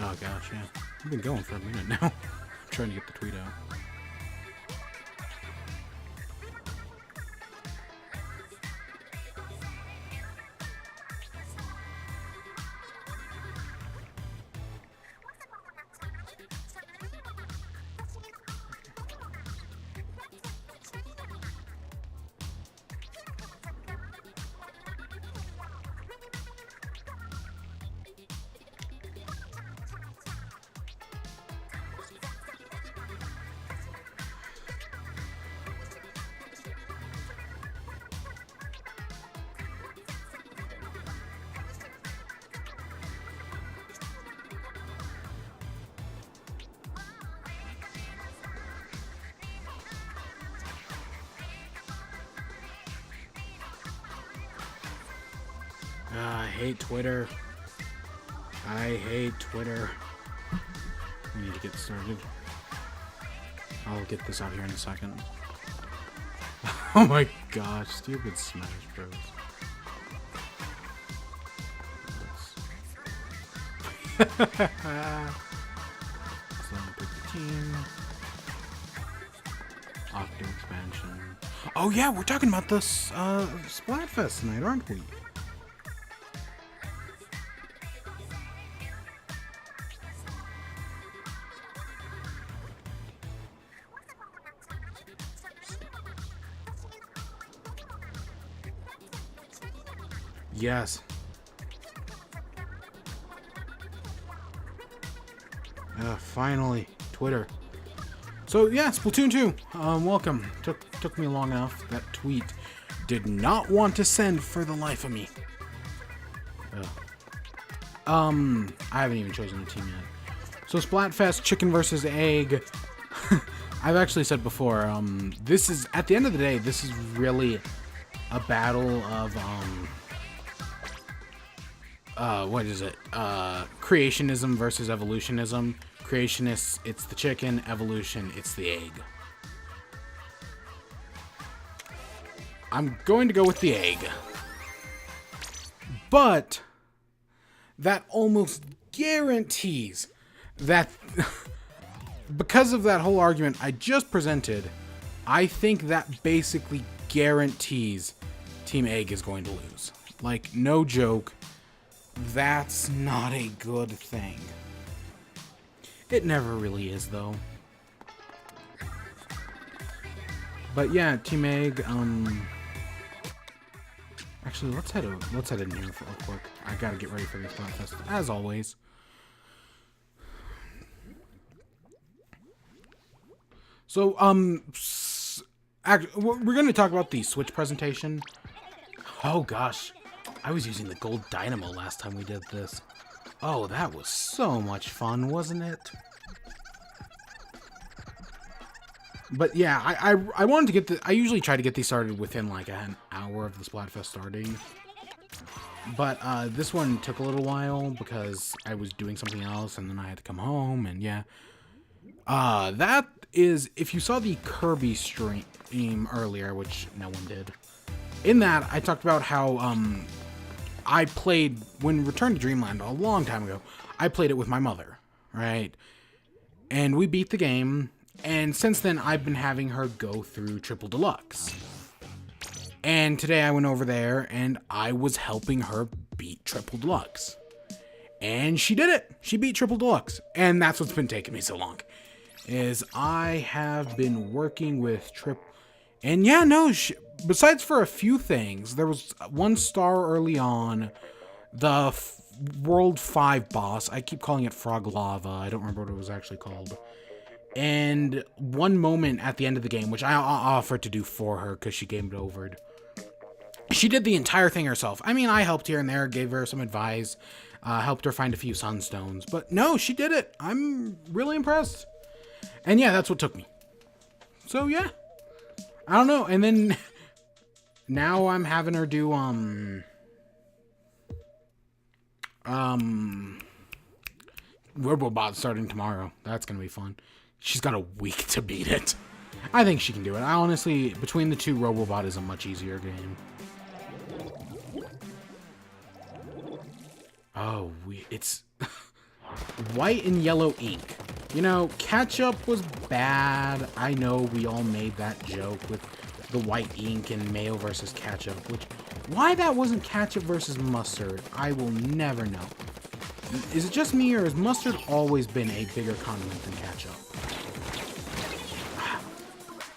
Oh gosh, yeah. I've been going for a minute now. I'm trying to get the tweet out. I hate Twitter. I hate Twitter. We need to get started. I'll get this out here in a second. Oh my gosh, stupid Smash Bros. So pick the team. Octo expansion. Oh yeah, we're talking about this Splatfest tonight, aren't we? Yes. Finally, Twitter. So yeah, Splatoon 2. Welcome. Took me long enough. That tweet did not want to send for the life of me. I haven't even chosen the team yet. So Splatfest, chicken versus egg. I've actually said before. This is at the end of the day. This is really a battle of what is it? Creationism versus evolutionism. Creationists, it's the chicken. Evolution, it's the egg. I'm going to go with the egg. But that almost guarantees that because of that whole argument I just presented, I think that basically guarantees Team Egg is going to lose. Like, no joke. That's not a good thing. It never really is, though. But yeah, Team Egg, actually, let's head in here for real quick. I gotta get ready for this Splatfest, as always. So, we're gonna talk about the Switch presentation. Oh gosh, I was using the gold dynamo last time we did this. Oh, that was so much fun, wasn't it? But yeah, I wanted to get I usually try to get these started within like an hour of the Splatfest starting. But this one took a little while because I was doing something else and then I had to come home and yeah. That is, if you saw the Kirby stream earlier, which no one did. In that, I talked about how I played, when Return to Dreamland a long time ago, I played it with my mother, right? And we beat the game, and since then I've been having her go through Triple Deluxe. And today I went over there and I was helping her beat Triple Deluxe. And she did it! She beat Triple Deluxe. And that's what's been taking me so long. Is I have been working with and yeah, no, besides for a few things, there was one star early on, the World 5 boss. I keep calling it Frog Lava. I don't remember what it was actually called. And one moment at the end of the game, which I offered to do for her because she gamed over. She did the entire thing herself. I mean, I helped here and there, gave her some advice, helped her find a few sunstones. But no, she did it. I'm really impressed. And yeah, that's what took me. So yeah. I don't know. And then now I'm having her do Robobot starting tomorrow. That's gonna be fun. She's got a week to beat it. I think she can do it. I honestly, between the two, Robobot is a much easier game. Oh, it's white and yellow ink. You know, ketchup was bad. I know we all made that joke with the white ink and mayo versus ketchup, which, why that wasn't ketchup versus mustard, I will never know. Is it just me, or has mustard always been a bigger condiment than ketchup?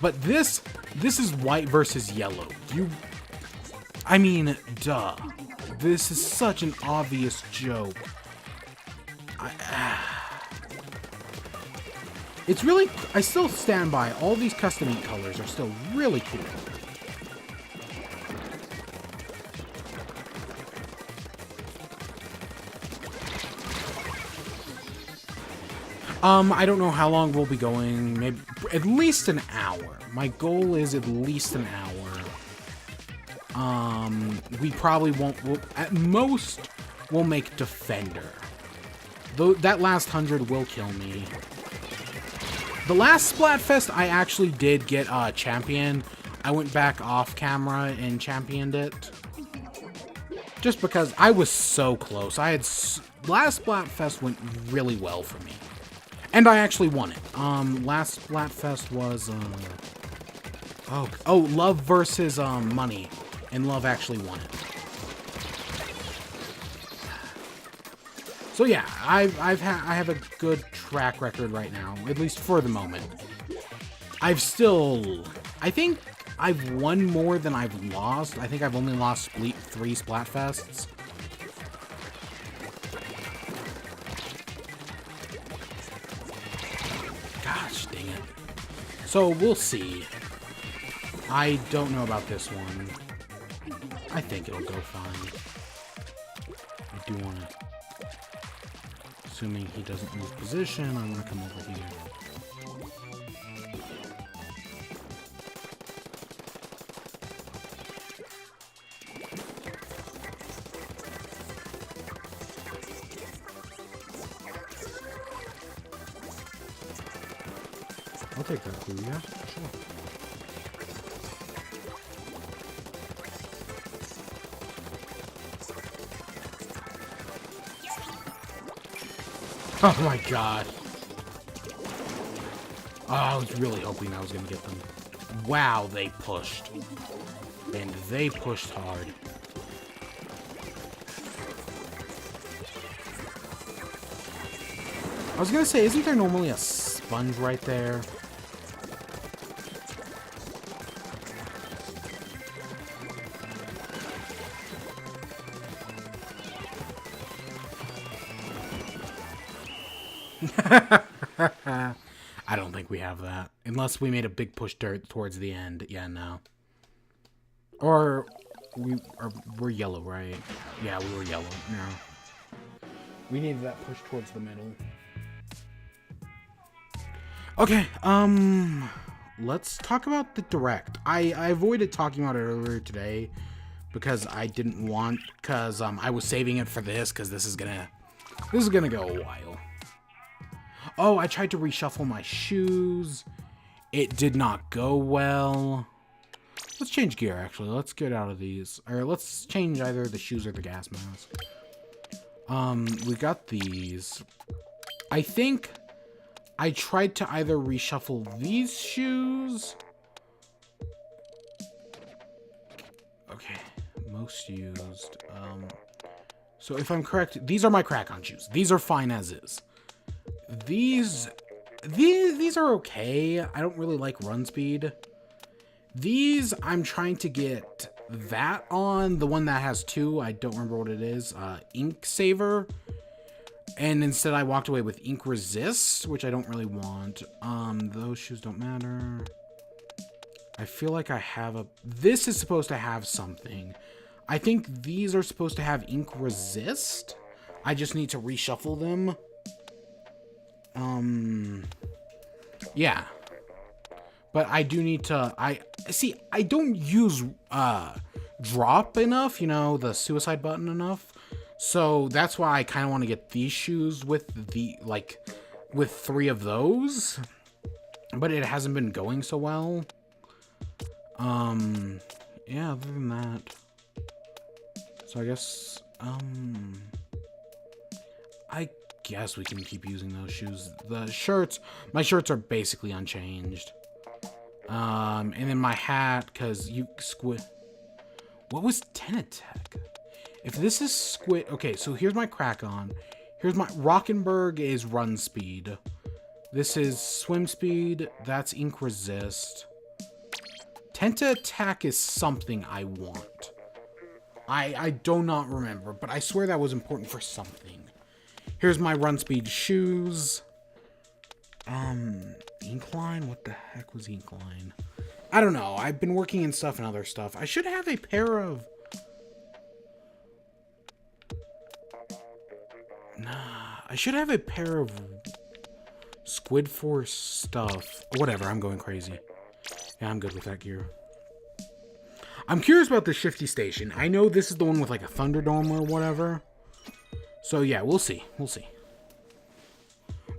But this is white versus yellow. I mean, duh. This is such an obvious joke. It's really, I still stand by, all these custom ink colors are still really cool. I don't know how long we'll be going, maybe at least an hour. My goal is at least an hour. We probably won't, at most, we'll make Defender. Though that last 100 will kill me. The last Splatfest, I actually did get champion. I went back off camera and championed it. Just because I was so close. Last Splatfest went really well for me. And I actually won it. Last Splatfest was, Love versus, Money. And Love actually won it. So yeah, I have a good track record right now, at least for the moment. I think I've won more than I've lost. I think I've only lost 3 Splatfests. Gosh, dang it. So we'll see. I don't know about this one. I think it'll go fine. I do want to... Assuming he doesn't move position, I'm going to come over here. I'll take that clue, yeah, sure. Oh my god. Oh, I was really hoping I was going to get them. Wow, they pushed. And they pushed hard. I was going to say, isn't there normally a sponge right there? I don't think we have that. Unless we made a big push towards the end. Yeah, no. Or we're yellow, right? Yeah, we were yellow. No. We needed that push towards the middle. Okay, let's talk about the Direct. I avoided talking about it earlier today because I didn't want, I was saving it for this because this is gonna go a while. Oh, I tried to reshuffle my shoes. It did not go well. Let's change gear, actually. Let's get out of these. Or let's change either the shoes or the gas mask. We got these. I think I tried to either reshuffle these shoes. Okay, most used. So if I'm correct, these are my crack-on shoes. These are fine as is. These are okay. I don't really like run speed. These, I'm trying to get that on. The one that has 2, I don't remember what it is. Ink Saver. And instead I walked away with Ink Resist, which I don't really want. Those shoes don't matter. I feel like I have this is supposed to have something. I think these are supposed to have Ink Resist. I just need to reshuffle them. Yeah. But I do need to, I don't use, drop enough, you know, the suicide button enough. So that's why I kind of want to get these shoes with with 3 of those. But it hasn't been going so well. Yeah, other than that. So I guess, I guess we can keep using those shoes. The shirts, my shirts are basically unchanged. And then my hat, because you squid. What was Tenatech? If this is squid, okay, so here's my crack on. Here's my Rockenberg is run speed. This is swim speed. That's ink resist. Tenta attack is something I want. I do not remember, but I swear that was important for something. Here's my run speed shoes. Incline? What the heck was incline? I don't know. I've been working in stuff and other stuff. I should have a pair of... Nah, I should have a pair of Squid Force stuff. Whatever, I'm going crazy. Yeah, I'm good with that gear. I'm curious about the Shifty Station. I know this is the one with like a Thunderdome or whatever. So yeah, we'll see. We'll see.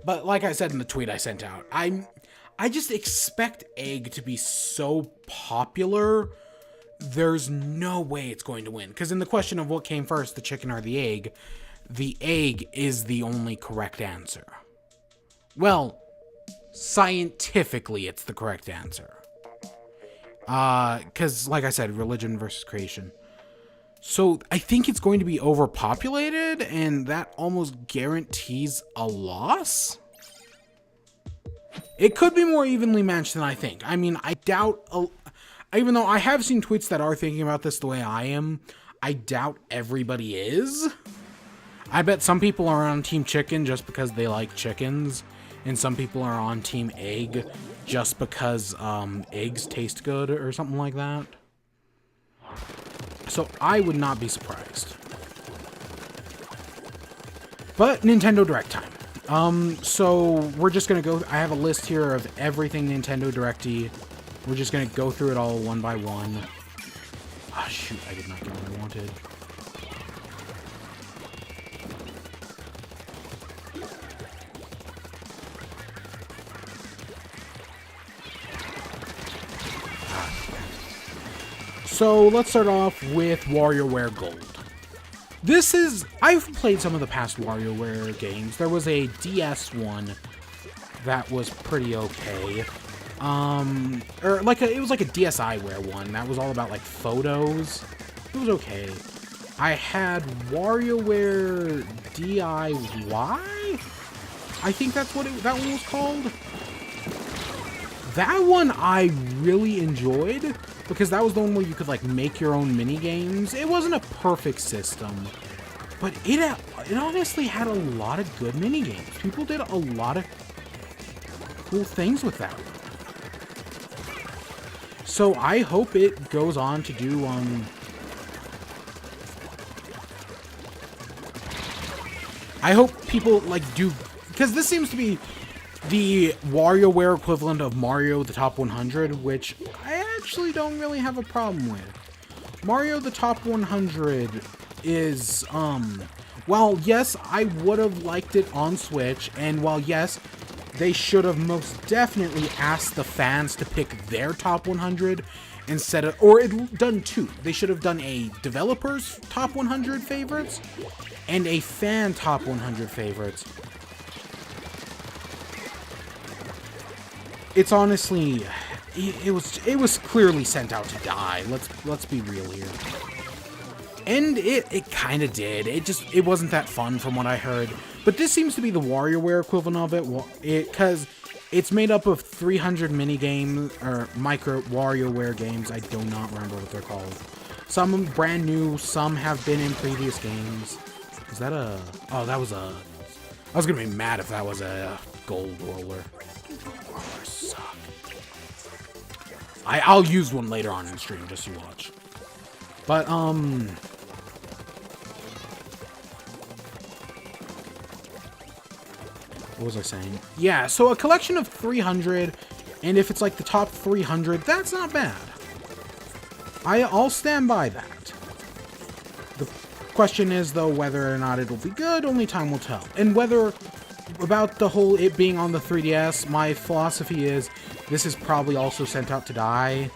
But like I said in the tweet I sent out, I just expect Egg to be so popular, there's no way it's going to win. Because in the question of what came first, the chicken or the egg is the only correct answer. Well, scientifically, it's the correct answer. Because, like I said, religion versus creation. So, I think it's going to be overpopulated, and that almost guarantees a loss? It could be more evenly matched than I think. I mean, I doubt... even though I have seen tweets that are thinking about this the way I am, I doubt everybody is. I bet some people are on Team Chicken just because they like chickens, and some people are on Team Egg just because eggs taste good or something like that. So I would not be surprised. But Nintendo Direct time. So we're just gonna go. I have a list here of everything Nintendo Directy. We're just gonna go through it all one by one. Ah, shoot! I did not get what I wanted. So let's start off with WarioWare Gold. This is... I've played some of the past WarioWare games. There was a DS one that was pretty okay. Or like it was like a DSiWare one that was all about like photos. It was okay. I had WarioWare DIY? I think that's what that one was called. That one I really enjoyed, because that was the one where you could, like, make your own mini-games. It wasn't a perfect system, but it honestly had a lot of good mini-games. People did a lot of cool things with that one. So I hope it goes on to do, I hope people, like, do... Because this seems to be the WarioWare equivalent of Mario the Top 100, which I actually don't really have a problem with. Mario the Top 100 is, while yes, I would have liked it on Switch, and while yes, they should have most definitely asked the fans to pick their Top 100 instead of, or done two. They should have done a developer's Top 100 favorites and a fan Top 100 favorites. It's honestly, it was clearly sent out to die. Let's be real here. And it kind of did. It wasn't that fun from what I heard. But this seems to be the WarioWare equivalent of it, because it's made up of 300 mini games or micro WarioWare games. I do not remember what they're called. Some brand new, some have been in previous games. Is that a? Oh, that was a. I was gonna be mad if that was a gold roller. Suck. I'll use one later on in stream, just you watch. But what was I saying? Yeah, so a collection of 300, and if it's like the top 300, that's not bad. I'll stand by that. The question is, though, whether or not it'll be good, only time will tell. And whether, about the whole it being on the 3DS, my philosophy is, this is probably also sent out to die.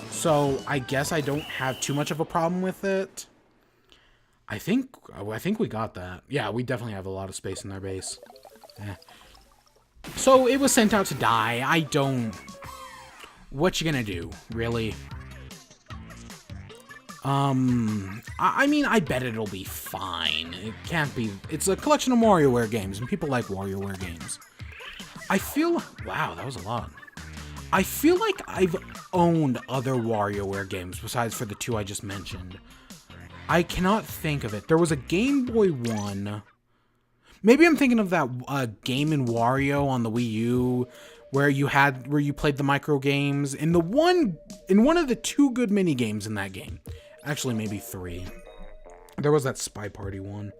So, I guess I don't have too much of a problem with it. I think we got that. Yeah, we definitely have a lot of space in their base. Eh. So it was sent out to die. I don't... What you gonna do, really? I mean, I bet it'll be fine. It can't be... It's a collection of WarioWare games, and people like WarioWare games. I feel... Wow, that was a lot. I feel like I've owned other WarioWare games besides for the two I just mentioned. I cannot think of it. There was a Game Boy one. Maybe I'm thinking of that game in Wario on the Wii U where you played the micro games. In one of the two good mini games in that game. Actually, maybe three. There was that Spy Party one.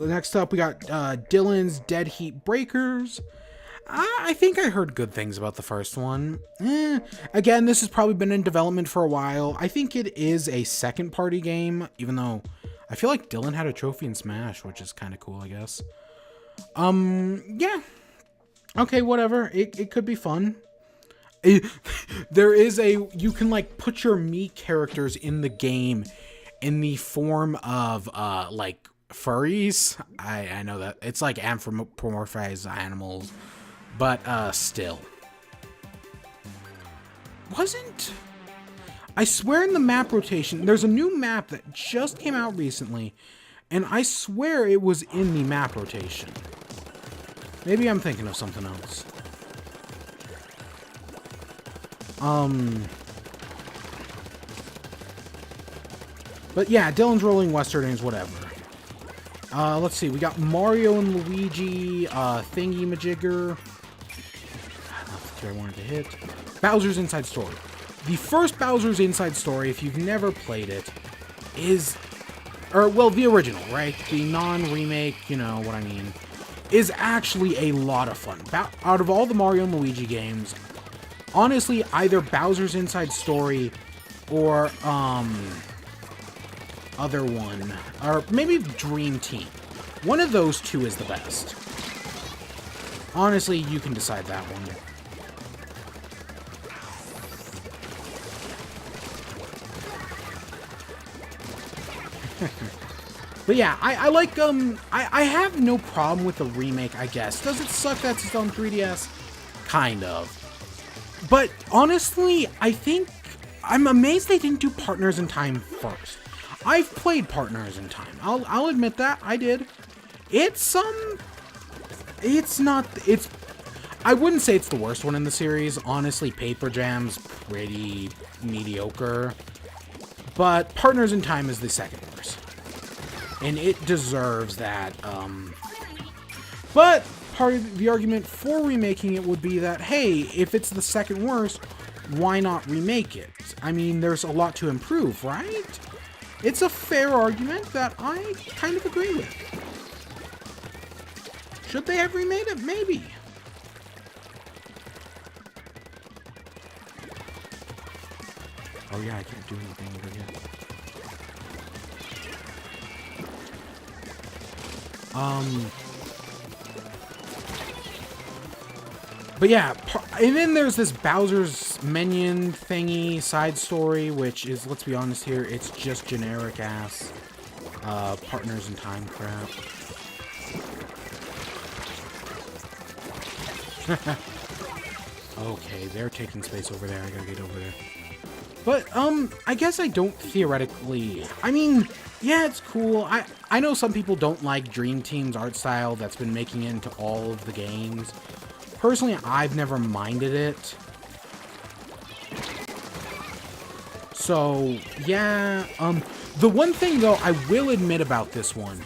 Next up, we got Dylan's Dead Heat Breakers. I think I heard good things about the first one. Again, this has probably been in development for a while. I think it is a second-party game, even though I feel like Dylan had a trophy in Smash, which is kind of cool, I guess. Yeah. Okay, whatever. It could be fun. There is you can, like, put your Mii characters in the game in the form of, like, furries. I know that. It's like anthropomorphized animals. But, still. I swear in the map rotation, there's a new map that just came out recently, and I swear it was in the map rotation. Maybe I'm thinking of something else. But yeah, Dylan's Rolling Westerns, whatever. Let's see, we got Mario and Luigi, Thingy-Majigger. I wanted to hit. Bowser's Inside Story. The first Bowser's Inside Story, if you've never played it, is... well, the original, right? The non-remake, you know what I mean, is actually a lot of fun. Out of all the Mario and Luigi games, honestly, either Bowser's Inside Story or, other one, or maybe Dream Team. One of those two is the best. Honestly, you can decide that one. But yeah, I like, I have no problem with the remake, I guess. Does it suck that it's on 3DS? Kind of. But honestly, I'm amazed they didn't do Partners in Time first. I've played Partners in Time. I'll admit that, I did. I wouldn't say it's the worst one in the series. Honestly, Paper Jam's pretty mediocre. But Partners in Time is the second worst. And it deserves that. But part of the argument for remaking it would be that, hey, if it's the second worst, why not remake it? I mean, there's a lot to improve, right? It's a fair argument that I kind of agree with. Should they have remade it? Maybe. Oh yeah, I can't do anything with it yet. But yeah, and then there's this Bowser's Minion thingy side story, which is, let's be honest here, it's just generic ass Partners in Time crap. Okay, they're taking space over there. I gotta get over there. But, I guess I don't theoretically... I mean, yeah, it's cool. I know some people don't like Dream Team's art style that's been making it into all of the games. Personally, I've never minded it. So, yeah, the one thing, though, I will admit about this one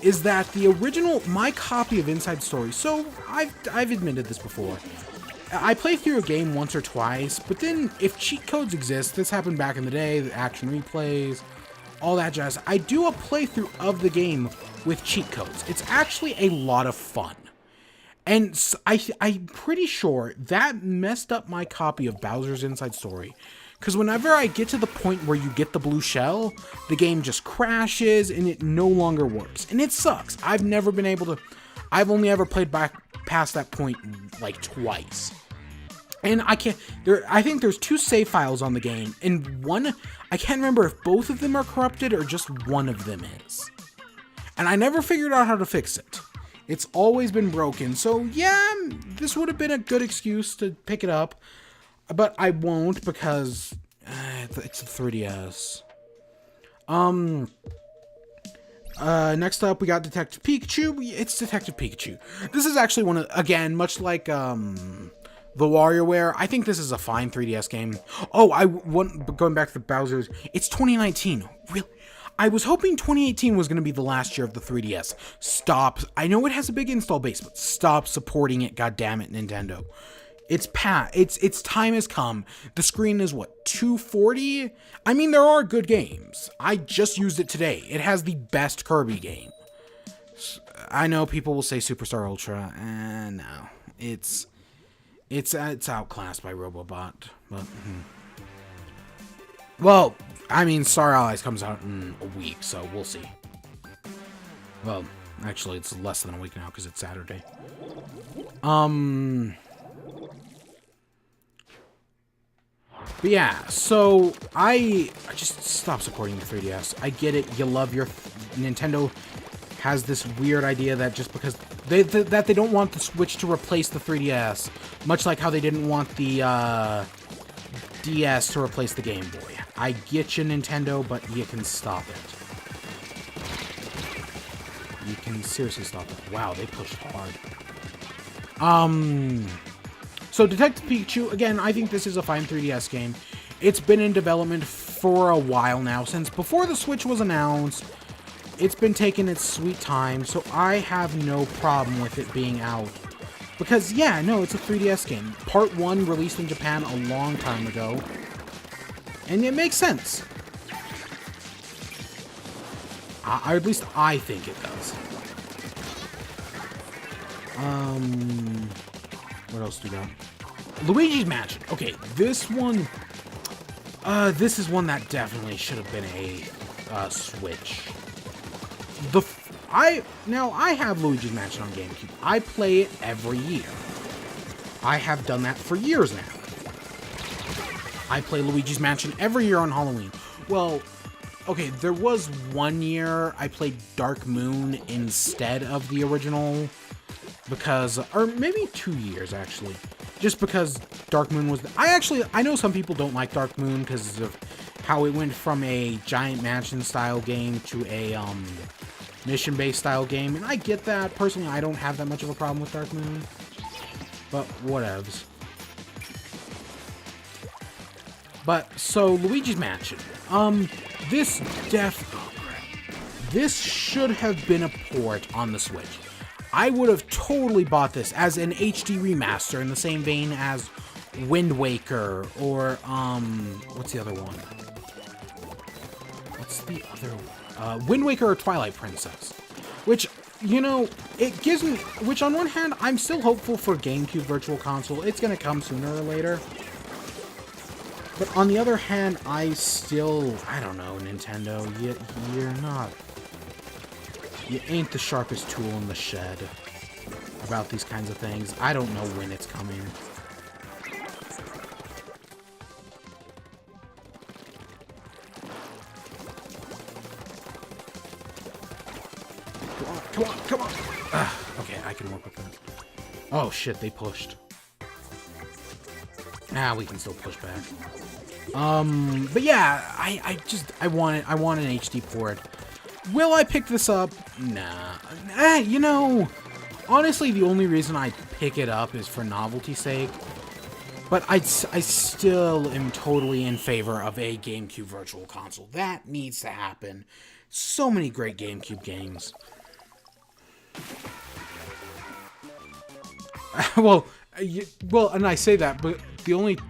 is that the original, my copy of Inside Story, so I've admitted this before. I play through a game once or twice, but then if cheat codes exist, this happened back in the day, the action replays, all that jazz, I do a playthrough of the game with cheat codes. It's actually a lot of fun. And I'm pretty sure that messed up my copy of Bowser's Inside Story. Because whenever I get to the point where you get the blue shell, the game just crashes and it no longer works. And it sucks. I've never been able to... I've only ever played back past that point like twice. And I think there's 2 save files on the game, and one, I can't remember if both of them are corrupted or just one of them is. And I never figured out how to fix it. It's always been broken, so yeah, this would have been a good excuse to pick it up, but I won't because it's a 3DS. Next up, we got Detective Pikachu. It's Detective Pikachu. This is actually one of, again, much like, the WarioWare, I think this is a fine 3DS game. Oh, going back to the Bowser's, it's 2019. Really? I was hoping 2018 was going to be the last year of the 3DS. Stop. I know it has a big install base, but stop supporting it, goddammit, Nintendo. It's time has come. The screen is what, 240? I mean, there are good games. I just used it today. It has the best Kirby game. I know people will say Superstar Ultra, and no. It's outclassed by Robobot, but well, I mean, Star Allies comes out in a week, so we'll see. Well, actually, it's less than a week now because it's Saturday. But yeah, so I just stop supporting the 3DS. I get it. You love your Nintendo has this weird idea that just because they don't want the Switch to replace the 3DS, much like how they didn't want the DS to replace the Game Boy. I get you, Nintendo, but you can stop it. You can seriously stop it. Wow, they pushed hard. So Detective Pikachu, again, I think this is a fine 3DS game. It's been in development for a while now, since before the Switch was announced. It's been taking its sweet time, so I have no problem with it being out. Because, yeah, no, it's a 3DS game. Part 1 released in Japan a long time ago. And it makes sense. At least I think it does. What else do we got? Luigi's Mansion. Okay, this one... this is one that definitely should have been a Switch. I have Luigi's Mansion on GameCube. I play it every year. I have done that for years now. I play Luigi's Mansion every year on Halloween. Well, okay, there was one year I played Dark Moon instead of the original because, or maybe 2 years actually, just because Dark Moon was, I know some people don't like Dark Moon because of how it went from a giant mansion style game to a, mission-based style game, and I get that. Personally, I don't have that much of a problem with Dark Moon, but whatevs. But, so, Luigi's Mansion. This should have been a port on the Switch. I would have totally bought this as an HD remaster in the same vein as Wind Waker or, what's the other one? What's the other one? Wind Waker or Twilight Princess, which, you know, it gives me, which on one hand, I'm still hopeful for GameCube Virtual Console. It's going to come sooner or later. But on the other hand, I don't know, Nintendo, you ain't the sharpest tool in the shed about these kinds of things. I don't know when it's coming. Come on. Okay, I can work with that. Oh shit, they pushed. We can still push back. But yeah, I want an HD port. Will I pick this up? Nah. You know, honestly, the only reason I pick it up is for novelty's sake. But I still am totally in favor of a GameCube Virtual Console. That needs to happen. So many great GameCube games. Well, and I say that, but Luigi's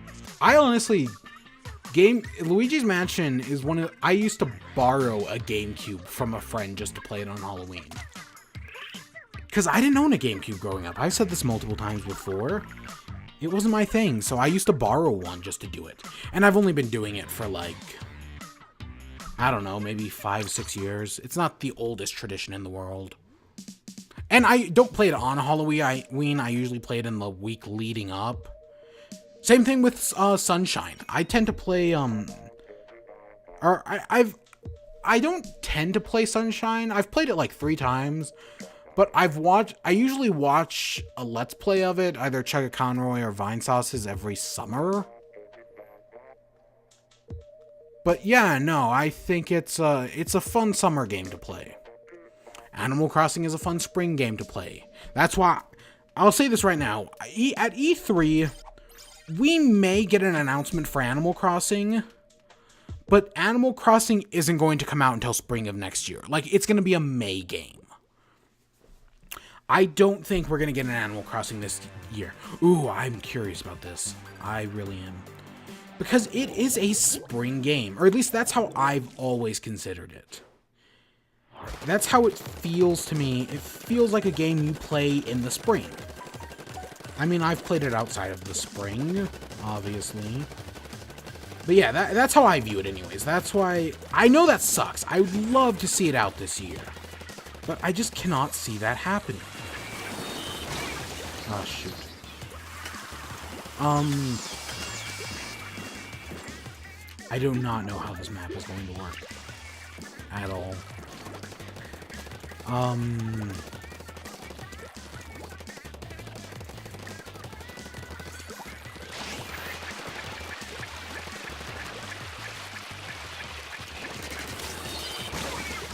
Mansion is I used to borrow a GameCube from a friend just to play it on Halloween. Because I didn't own a GameCube growing up. I've said this multiple times before. It wasn't my thing, so I used to borrow one just to do it. And I've only been doing it for like, I don't know, maybe 5-6 years. It's not the oldest tradition in the world. And I don't play it on Halloween. I usually play it in the week leading up. Same thing with Sunshine. I tend to play I don't tend to play Sunshine. I've played it like 3 times, but I usually watch a Let's Play of it, either Chugga Conroy or Vine Sauces every summer. But yeah, no, I think it's a fun summer game to play. Animal Crossing is a fun spring game to play. That's why, I'll say this right now, at E3, we may get an announcement for Animal Crossing, but Animal Crossing isn't going to come out until spring of next year. Like, it's going to be a May game. I don't think we're going to get an Animal Crossing this year. Ooh, I'm curious about this. I really am. Because it is a spring game, or at least that's how I've always considered it. That's how it feels to me. It feels like a game you play in the spring. I mean, I've played it outside of the spring, obviously. But yeah, that's how I view it anyways. That's why... I know that sucks. I would love to see it out this year. But I just cannot see that happening. Oh, shoot. I do not know how this map is going to work. At all.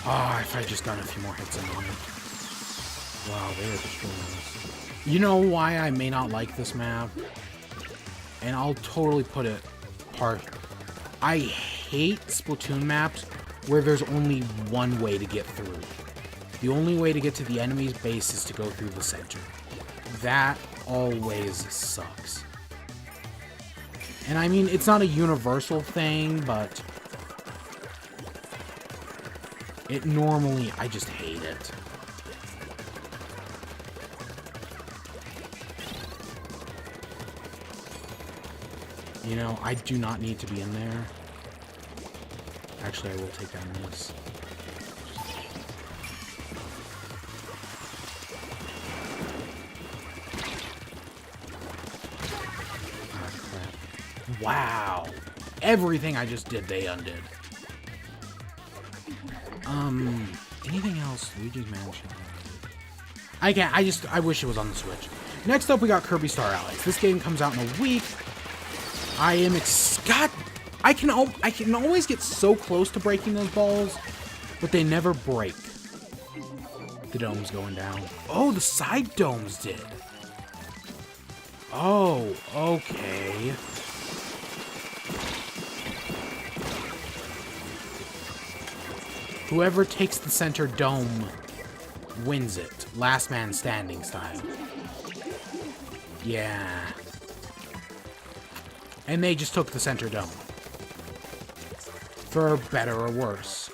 Ah, if I just got a few more hits in on it. Wow, they are destroying this. You know why I may not like this map? And I'll totally put it apart. I hate Splatoon maps where there's only one way to get through. The only way to get to the enemy's base is to go through the center. That always sucks. And I mean, it's not a universal thing, but it normally, I just hate it. You know, I do not need to be in there. Actually, I will take down this. Ah, crap. Wow. Everything I just did, they undid. Anything else? Luigi's Mansion. I wish it was on the Switch. Next up, we got Kirby Star Allies. This game comes out in a week. I am God, I can always get so close to breaking those balls, but they never break. The dome's going down. Oh, the side domes did. Oh, okay. Whoever takes the center dome wins it. Last man standing style. Yeah. And they just took the center dome. For better or worse.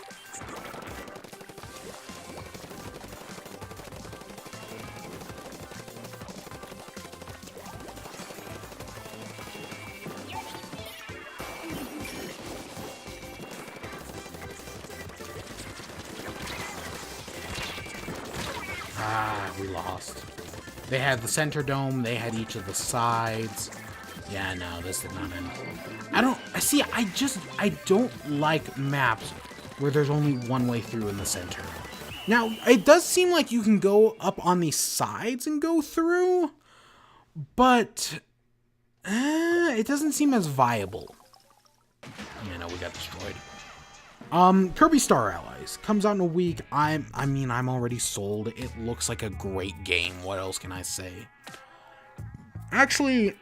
Ah, we lost. They had the center dome, they had each of the sides. Yeah, no, this did not end. I don't like maps where there's only one way through in the center. Now, it does seem like you can go up on the sides and go through, but it doesn't seem as viable. Yeah, no, we got destroyed. Kirby Star Allies comes out in a week. I mean, I'm already sold. It looks like a great game. What else can I say? Actually,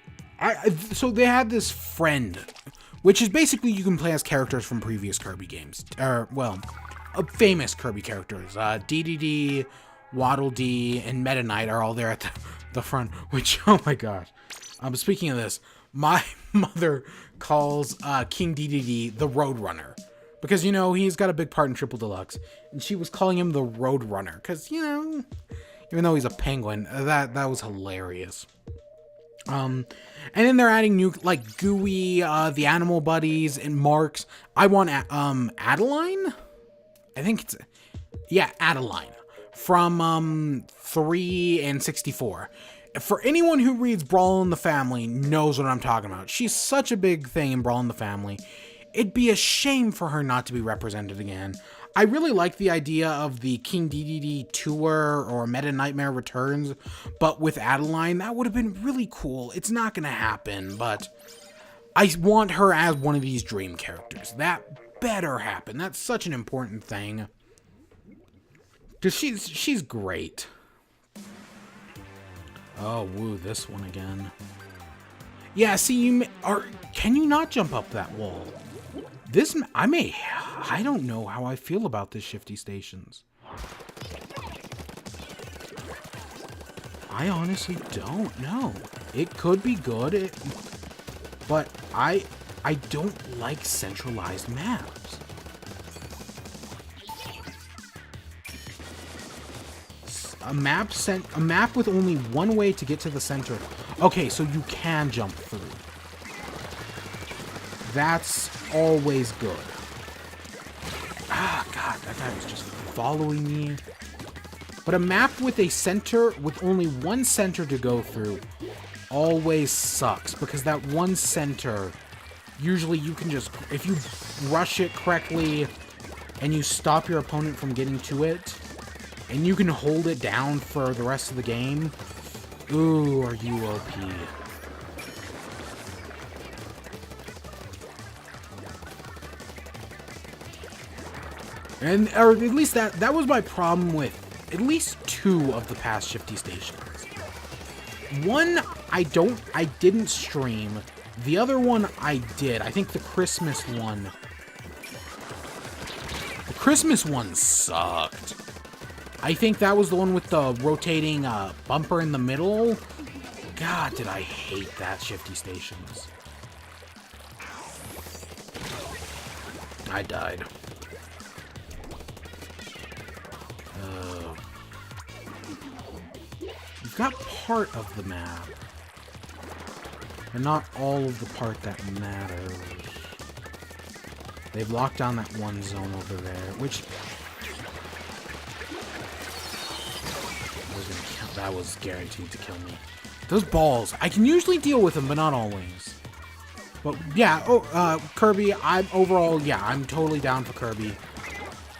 so they had this friend, which is basically you can play as characters from previous Kirby games. Well, famous Kirby characters. DDD, Waddle Dee, and Meta Knight are all there at the front, which, oh my gosh. Speaking of this, my mother calls King DDD the Roadrunner. Because, you know, he's got a big part in Triple Deluxe. And she was calling him the Roadrunner. Because, you know, even though he's a penguin, that was hilarious. And then they're adding new, like, Gooey, the Animal Buddies, and Marks. I want, Adeline? I think it's, yeah, Adeline. From, 3 and 64. for anyone who reads Brawl in the Family knows what I'm talking about. She's such a big thing in Brawl in the Family. It'd be a shame for her not to be represented again. I really like the idea of the King DDD tour or Meta Nightmare Returns, but with Adeline, that would have been really cool. It's not going to happen, but I want her as one of these dream characters. That better happen. That's such an important thing. Because she's great. Oh, woo, this one again. Yeah, see, can you not jump up that wall? I don't know how I feel about this Shifty Stations. I honestly don't know. It could be good, but I don't like centralized maps. A map with only one way to get to the center. Okay, so you can jump through. That's always good. Ah, God, that guy was just following me. But a map with a center, with only one center to go through, always sucks. Because that one center, usually you can just, if you rush it correctly and you stop your opponent from getting to it, and you can hold it down for the rest of the game, ooh, are you OP. And, or at least that was my problem with at least 2 of the past Shifty Stations. One, I didn't stream. The other one, I did. I think the Christmas one. The Christmas one sucked. I think that was the one with the rotating bumper in the middle. God, did I hate that Shifty Stations. I died. You've got part of the map, and not all of the part that matters. They've locked down that one zone over there, which that was guaranteed to kill me. Those balls, I can usually deal with them, but not always. But yeah, Kirby, I'm totally down for Kirby.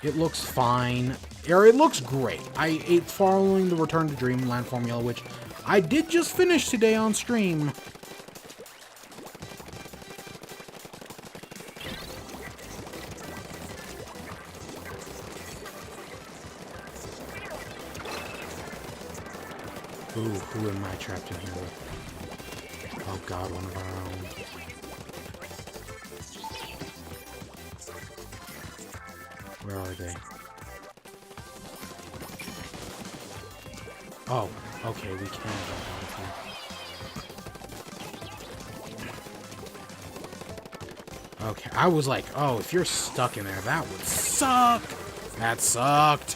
It looks fine. Or it looks great. It's following the Return to Dreamland formula, which I did just finish today on stream. Ooh, who am I trapped in here with? Oh God, one of our own. Where are they? Oh, okay, we can jump out of here. Okay, I was like, oh, if you're stuck in there, that would suck. That sucked.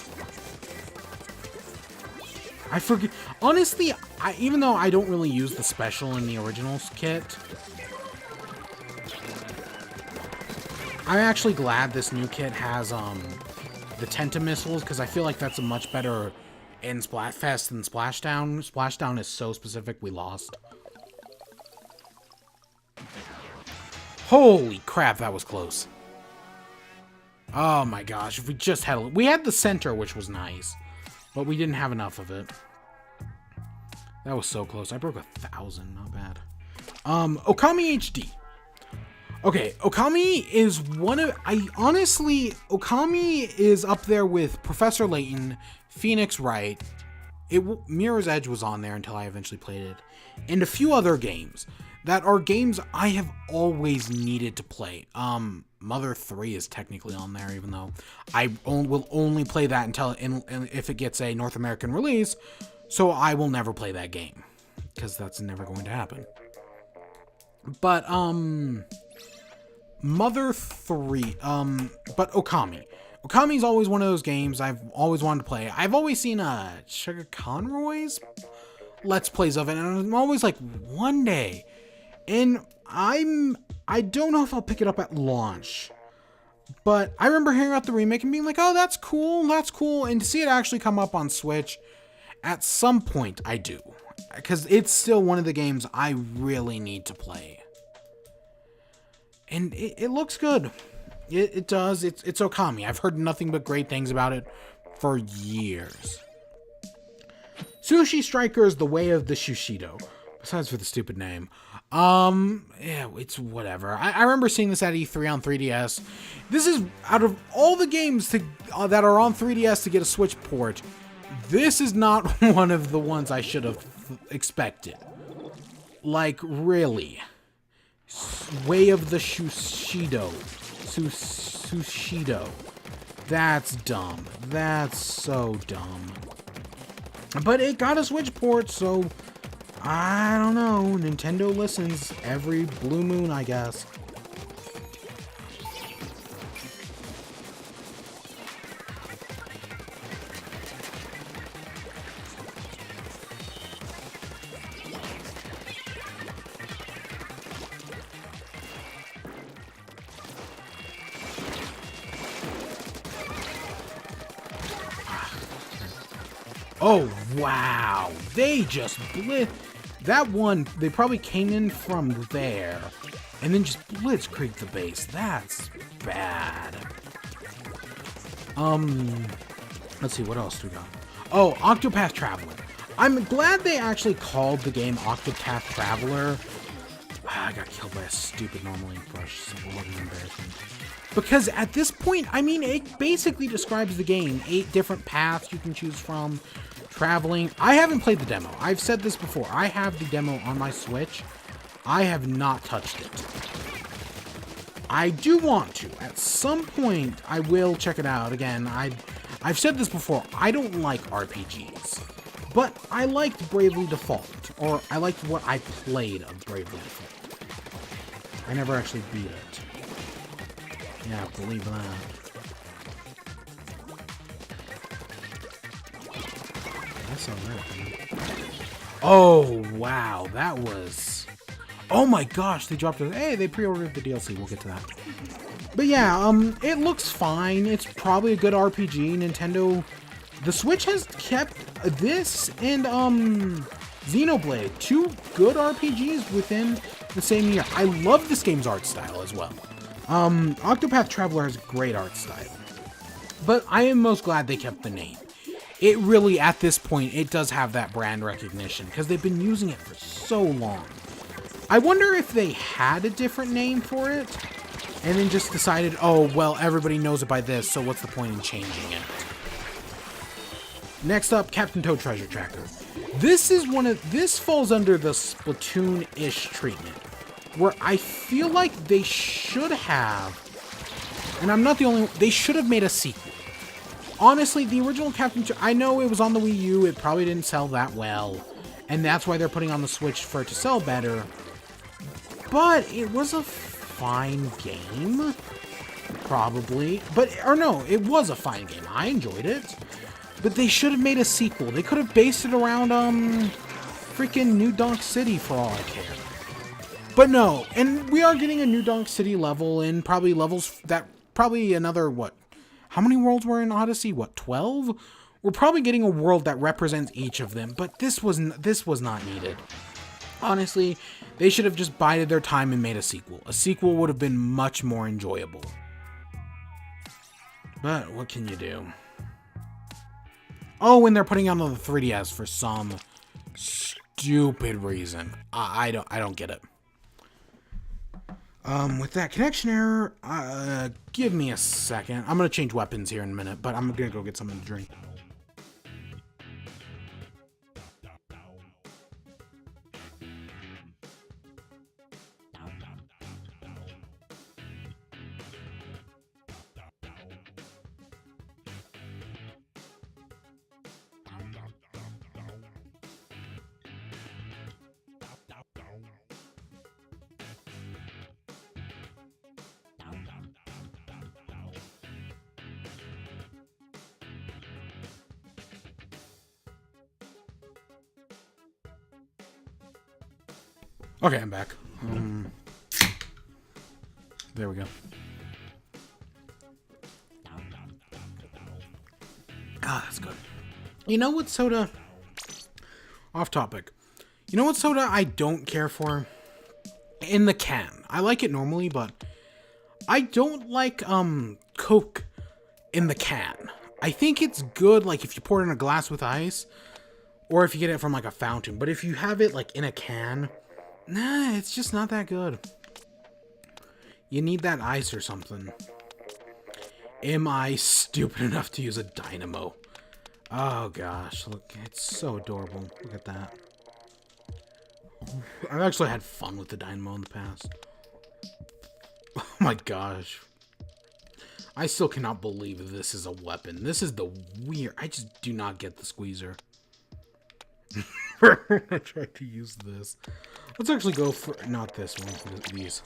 I forget. Honestly, even though I don't really use the special in the originals kit, I'm actually glad this new kit has the Tenta missiles, because I feel like that's a much better in Splatfest than Splashdown. Splashdown is so specific, we lost. Holy crap, that was close. Oh my gosh, if we just had we had the center, which was nice, but we didn't have enough of it. That was so close. I broke 1,000, not bad. Okami HD. Okay, Okami is Okami is up there with Professor Layton, Phoenix Wright. Mirror's Edge was on there until I eventually played it, and a few other games that are games I have always needed to play. Mother 3 is technically on there, even though I will only play that until if it gets a North American release, so I will never play that game, because that's never going to happen. But, Mother 3, but Okami. Okami's always one of those games I've always wanted to play. I've always seen, Sugar Conroy's Let's Plays of it, and I'm always like, one day. And I don't know if I'll pick it up at launch, but I remember hearing about the remake and being like, oh, that's cool, and to see it actually come up on Switch, at some point, I do. because it's still one of the games I really need to play. And it looks good. It does. It's Okami. I've heard nothing but great things about it for years. Sushi Strikers: The Way of the Shushido. Besides for the stupid name. Yeah, it's whatever. I remember seeing this at E3 on 3DS. This is, out of all the games that are on 3DS to get a Switch port, this is not one of the ones I should have expected. Like, really. Way of the Shushido. Sushido. That's dumb. That's so dumb. But it got a Switch port, so I don't know. Nintendo listens every blue moon, I guess. Oh, wow. They just that one, they probably came in from there and then just blitzkrieged the base. That's bad. Let's see, what else do we got? Oh, Octopath Traveler. I'm glad they actually called the game Octopath Traveler. I got killed by a stupid normal ink brush, so it wasn't embarrassing. Because at this point, I mean, it basically describes the game. 8 different paths you can choose from. Traveling. I haven't played the demo. I've said this before. I have the demo on my Switch. I have not touched it. I do want to. At some point, I will check it out. Again, I've said this before. I don't like RPGs. But I liked Bravely Default. Or I liked what I played of Bravely Default. I never actually beat it. Yeah, believe that. I saw that. Oh, wow. That was... Oh my gosh, they dropped it. Hey, they pre-ordered the DLC. We'll get to that. But yeah, it looks fine. It's probably a good RPG. Nintendo... The Switch has kept this and, Xenoblade. 2 good RPGs within the same year. I love this game's art style as well. Octopath Traveler has great art style. But I am most glad they kept the name. It really, at this point, it does have that brand recognition, because they've been using it for so long. I wonder if they had a different name for it, and then just decided, oh, well, everybody knows it by this, so what's the point in changing it? Next up, Captain Toad Treasure Tracker. This falls under the Splatoon-ish treatment, where I feel like they should have, and I'm not the only one, they should have made a sequel. Honestly, the original Captain Toad, I know it was on the Wii U, it probably didn't sell that well, and that's why they're putting on the Switch for it to sell better, but it was a fine game, probably, or no, it was a fine game, I enjoyed it, but they should have made a sequel. They could have based it around, freaking New Donk City for all I care. But no, and we are getting a New Donk City level, and probably levels that, probably another, what, how many worlds were in Odyssey? What, 12? We're probably getting a world that represents each of them, but this was not needed. Honestly, they should have just bided their time and made a sequel. A sequel would have been much more enjoyable. But what can you do? Oh, and they're putting out on the 3DS for some stupid reason. I don't get it. With that connection error, give me a second. I'm gonna change weapons here in a minute, but I'm gonna go get something to drink. Okay, I'm back. There we go. Ah, that's good. You know what, Soda? Off topic. You know what soda I don't care for? In the can. I like it normally, but I don't like Coke in the can. I think it's good like if you pour it in a glass with ice, or if you get it from like a fountain. But if you have it like in a can, nah, it's just not that good. You need that ice or something. Am I stupid enough to use a dynamo? Oh gosh, look, it's so adorable. Look at that. I've actually had fun with the dynamo in the past. Oh my gosh. I still cannot believe this is a weapon. This is the weird... I just do not get the squeezer. I tried to use this. Let's actually go for... Not this one. These.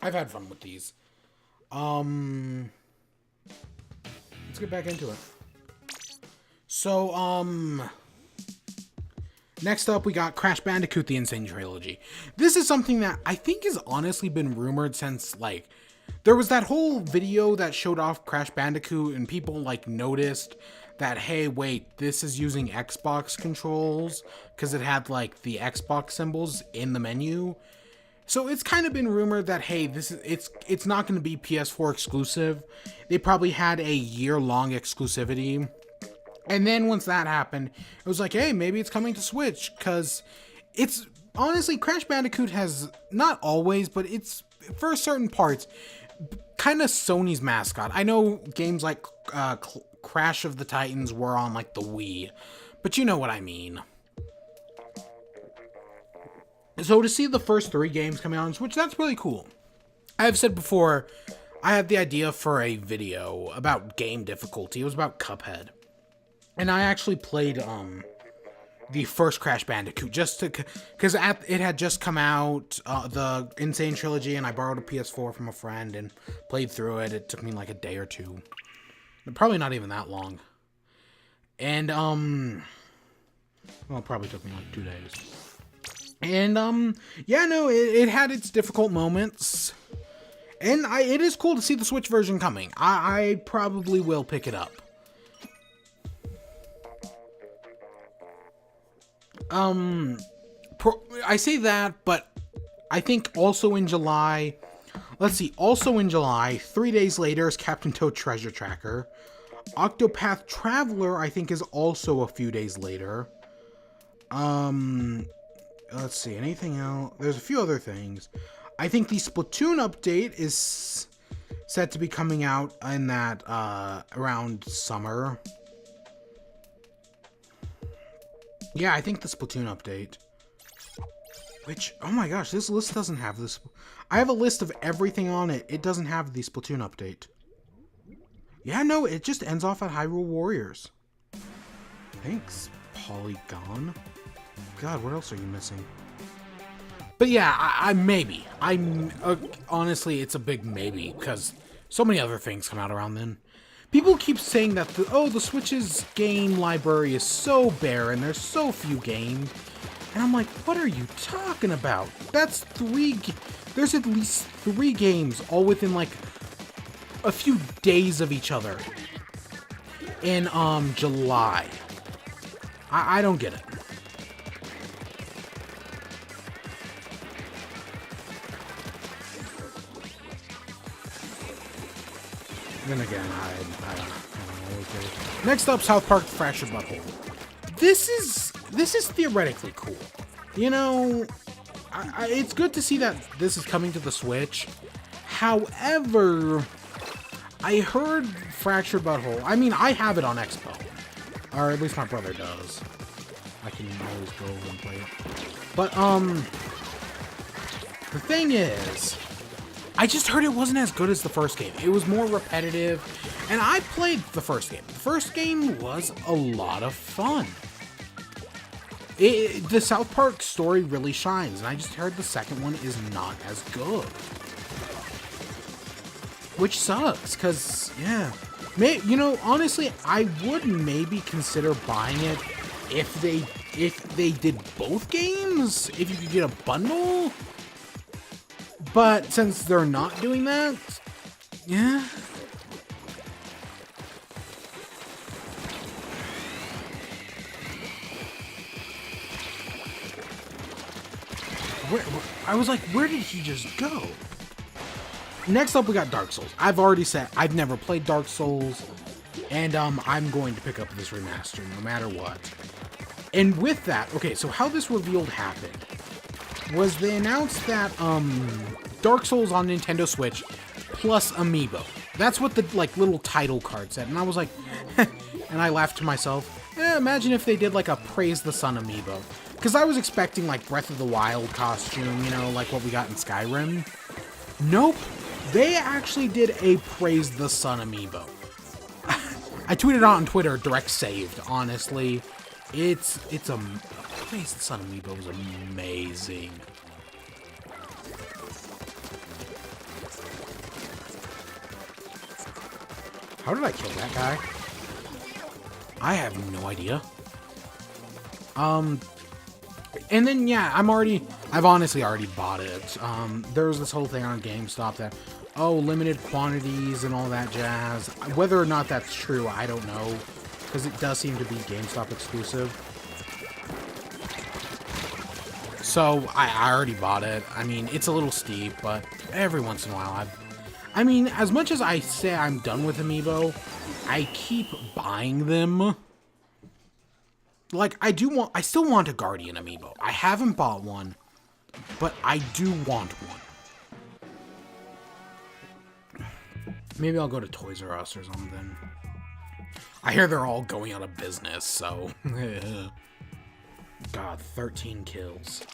I've had fun with these. Let's get back into it. So, next up, we got Crash Bandicoot: The Insane Trilogy. This is something that I think has honestly been rumored since, like... There was that whole video that showed off Crash Bandicoot, and people, like, noticed that, hey, wait, this is using Xbox controls, because it had, like, the Xbox symbols in the menu. So it's kind of been rumored that, hey, it's not going to be PS4 exclusive. They probably had a year-long exclusivity. And then once that happened, it was like, hey, maybe it's coming to Switch, because it's... Honestly, Crash Bandicoot has, not always, but it's, for certain parts, kind of Sony's mascot. I know games like Crash of the Titans were on, like, the Wii, but you know what I mean. So to see the first 3 games coming out on Switch, that's really cool. I've said before, I had the idea for a video about game difficulty. It was about Cuphead. And I actually played, the first Crash Bandicoot, just to, because it had just come out, the Insane Trilogy, and I borrowed a PS4 from a friend and played through it. It took me like a day or two. Probably not even that long. And, well, it probably took me like 2 days. And, yeah, no, it had its difficult moments. And it is cool to see the Switch version coming. I probably will pick it up. I say that, but I think also in July, let's see, also in July, 3 days later is Captain Toad Treasure Tracker. Octopath Traveler, I think, is also a few days later. Let's see, anything else? There's a few other things. I think the Splatoon update is set to be coming out in that, around summer. Yeah, I think the Splatoon update. Which, oh my gosh, this list doesn't have this. I have a list of everything on it. It doesn't have the Splatoon update. Yeah, no, it just ends off at Hyrule Warriors. Thanks, Polygon. God, what else are you missing? But yeah, I maybe. Honestly, it's a big maybe, because so many other things come out around then. People keep saying that, the Switch's game library is so bare and there's so few games. And I'm like, what are you talking about? That's there's at least 3 games all within like a few days of each other in July. I don't get it. Then again, I don't know. Next up, South Park Fractured Butthole. This is theoretically cool. You know, it's good to see that this is coming to the Switch. However, I heard Fractured Butthole. I mean, I have it on Expo. Or at least my brother does. I can always go over and play it. But, the thing is, I just heard it wasn't as good as the first game. It was more repetitive, and I played the first game. The first game was a lot of fun. The South Park story really shines, and I just heard the second one is not as good. Which sucks, because, yeah. You know, honestly, I would maybe consider buying it if they did both games, if you could get a bundle. But since they're not doing that, yeah. I was like, where did he just go? Next up, we got Dark Souls. I've already said I've never played Dark Souls, and I'm going to pick up this remaster no matter what. And with that, okay, so how this revealed happened was they announced that Dark Souls on Nintendo Switch plus Amiibo. That's what the like little title card said, and I was like, and I laughed to myself. Imagine if they did like a Praise the Sun Amiibo, because I was expecting like Breath of the Wild costume, you know, like what we got in Skyrim. Nope. They actually did a Praise the Sun Amiibo. I tweeted out on Twitter, direct saved, honestly. It's a Praise the Sun Amiibo was amazing. How did I kill that guy? I have no idea. And then, yeah, I've honestly already bought it. There's this whole thing on GameStop that, oh, limited quantities and all that jazz. Whether or not that's true, I don't know, because it does seem to be GameStop exclusive. So, I already bought it. I mean, it's a little steep, but every once in a while, I mean, as much as I say I'm done with Amiibo, I keep buying them. Like, I still want a Guardian Amiibo. I haven't bought one, but I do want one. Maybe I'll go to Toys R Us or something. I hear they're all going out of business, so... God, 13 kills.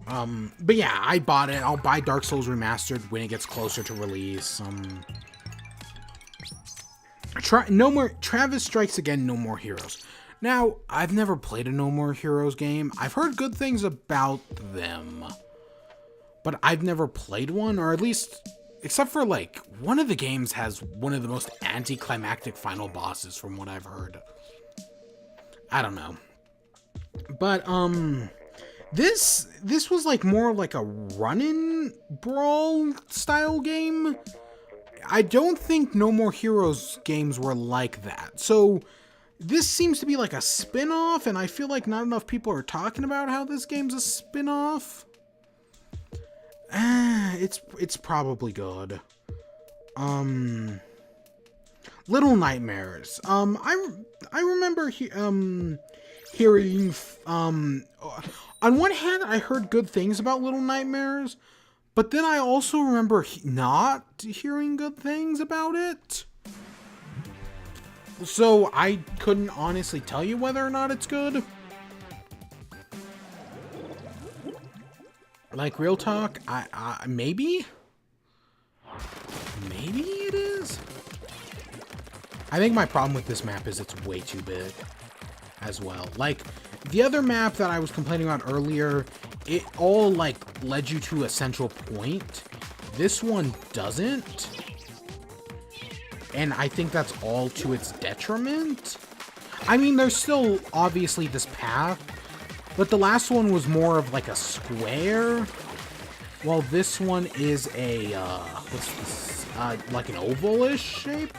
But yeah, I bought it. I'll buy Dark Souls Remastered when it gets closer to release. No more Travis Strikes Again, No More Heroes. Now, I've never played a No More Heroes game. I've heard good things about them, but I've never played one, or at least, except for like, one of the games has one of the most anticlimactic final bosses from what I've heard. I don't know. But, this was like more like a run-in brawl style game. I don't think No More Heroes games were like that. So this seems to be like a spin-off, and I feel like not enough people are talking about how this game's a spin-off. It's probably good. Little Nightmares. I remember hearing on one hand I heard good things about Little Nightmares, but then I also remember not hearing good things about it. So I couldn't honestly tell you whether or not it's good. Like, real talk, maybe it is. I think my problem with this map is it's way too big as well. Like, the other map that I was complaining about earlier, it all, like, led you to a central point. This one doesn't. And I think that's all to its detriment. I mean, there's still, obviously, this path. But the last one was more of, like, a square. While this one is a, what's this? Like an oval-ish shape?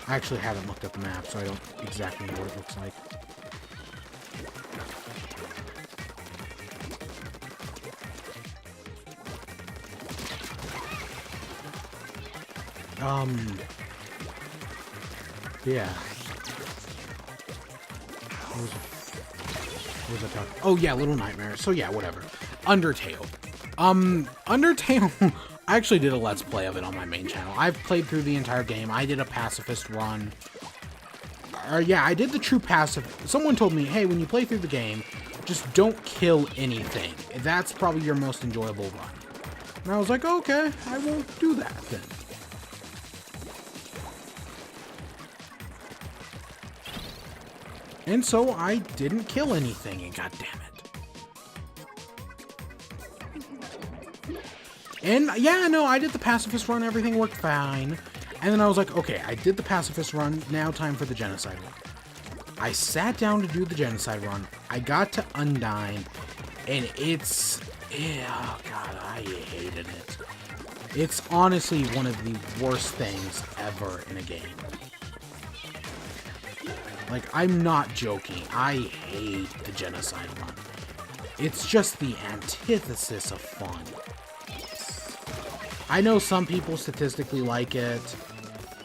I actually haven't looked at the map, so I don't exactly know what it looks like. Yeah. What was I talking? Oh, yeah, Little Nightmares. So, yeah, whatever. Undertale. Undertale... I actually did a Let's Play of it on my main channel. I've played through the entire game. I did a pacifist run. Yeah, I did the true pacifist. Someone told me, hey, when you play through the game, just don't kill anything. That's probably your most enjoyable run. And I was like, okay, I won't do that then. And so I didn't kill anything, and god damn it. And yeah, no, I did the pacifist run, everything worked fine. And then I was like, okay, I did the pacifist run, now time for the genocide run. I sat down to do the genocide run, I got to Undyne, and it's, oh god, I hated it. It's honestly one of the worst things ever in a game. Like, I'm not joking, I hate the genocide run. It's just the antithesis of fun. I know some people statistically like it,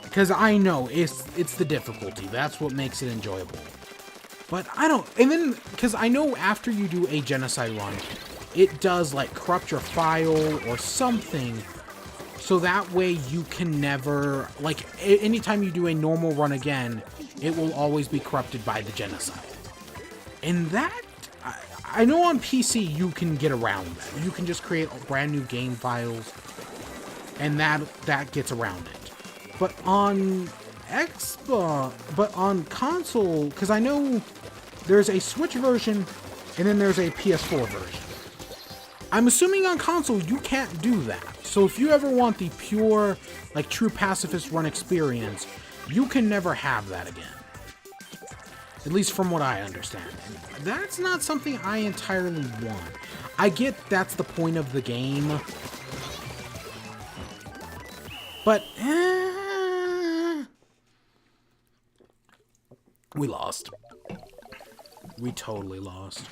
because I know it's the difficulty. That's what makes it enjoyable. But I don't, and then, because I know after you do a genocide run, it does, like, corrupt your file or something, so that way you can never, like, anytime you do a normal run again, it will always be corrupted by the genocide. And that, I know on PC you can get around that. You can just create brand new game files, and that gets around it. But on Xbox, but on console, because I know there's a Switch version, and then there's a PS4 version. I'm assuming on console you can't do that. So if you ever want the pure, like, true pacifist run experience, you can never have that again. At least from what I understand. And that's not something I entirely want. I get that's the point of the game. But, we lost. We totally lost.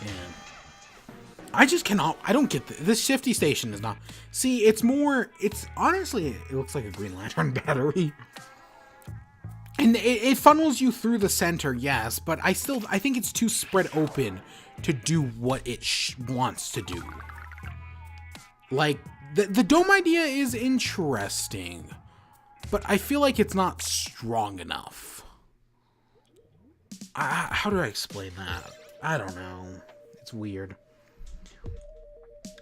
Yeah. I just cannot, I don't get this shifty station is not, see, it's honestly, it looks like a Green Lantern battery. And it funnels you through the center, yes, but I think it's too spread open to do what it wants to do. Like, the dome idea is interesting, but I feel like it's not strong enough. How do I explain that? I don't know. It's weird.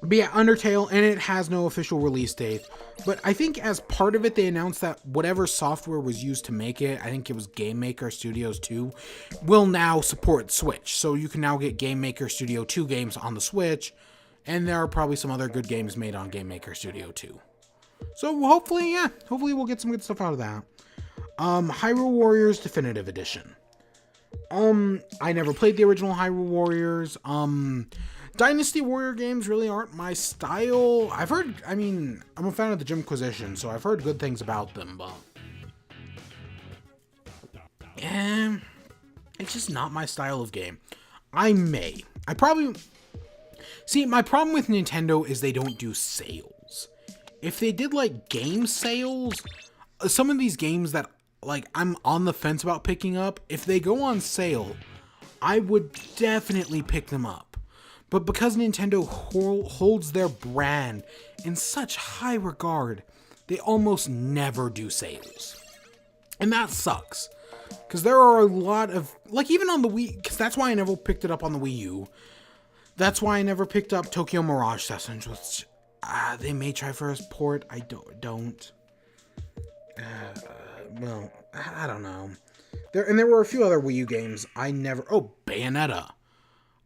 But yeah, Undertale, and it has no official release date. But I think as part of it, they announced that whatever software was used to make it, I think it was Game Maker Studios 2, will now support Switch. So you can now get Game Maker Studio 2 games on the Switch, and there are probably some other good games made on Game Maker Studio 2. So hopefully, yeah, hopefully we'll get some good stuff out of that. Hyrule Warriors Definitive Edition. I never played the original Hyrule Warriors. Dynasty Warrior games really aren't my style. I'm a fan of the Jimquisition, so I've heard good things about them, but it's just not my style of game. See, my problem with Nintendo is they don't do sales. If they did, like, game sales, some of these games that, like, I'm on the fence about picking up, if they go on sale, I would definitely pick them up. But because Nintendo holds their brand in such high regard, they almost never do sales. And that sucks. Because there are a lot of, like, even on the Wii, because that's why I never picked it up on the Wii U. That's why I never picked up Tokyo Mirage Sessions, which they may try for a port. I don't. Well, I don't know. There were a few other Wii U games I never... Oh, Bayonetta.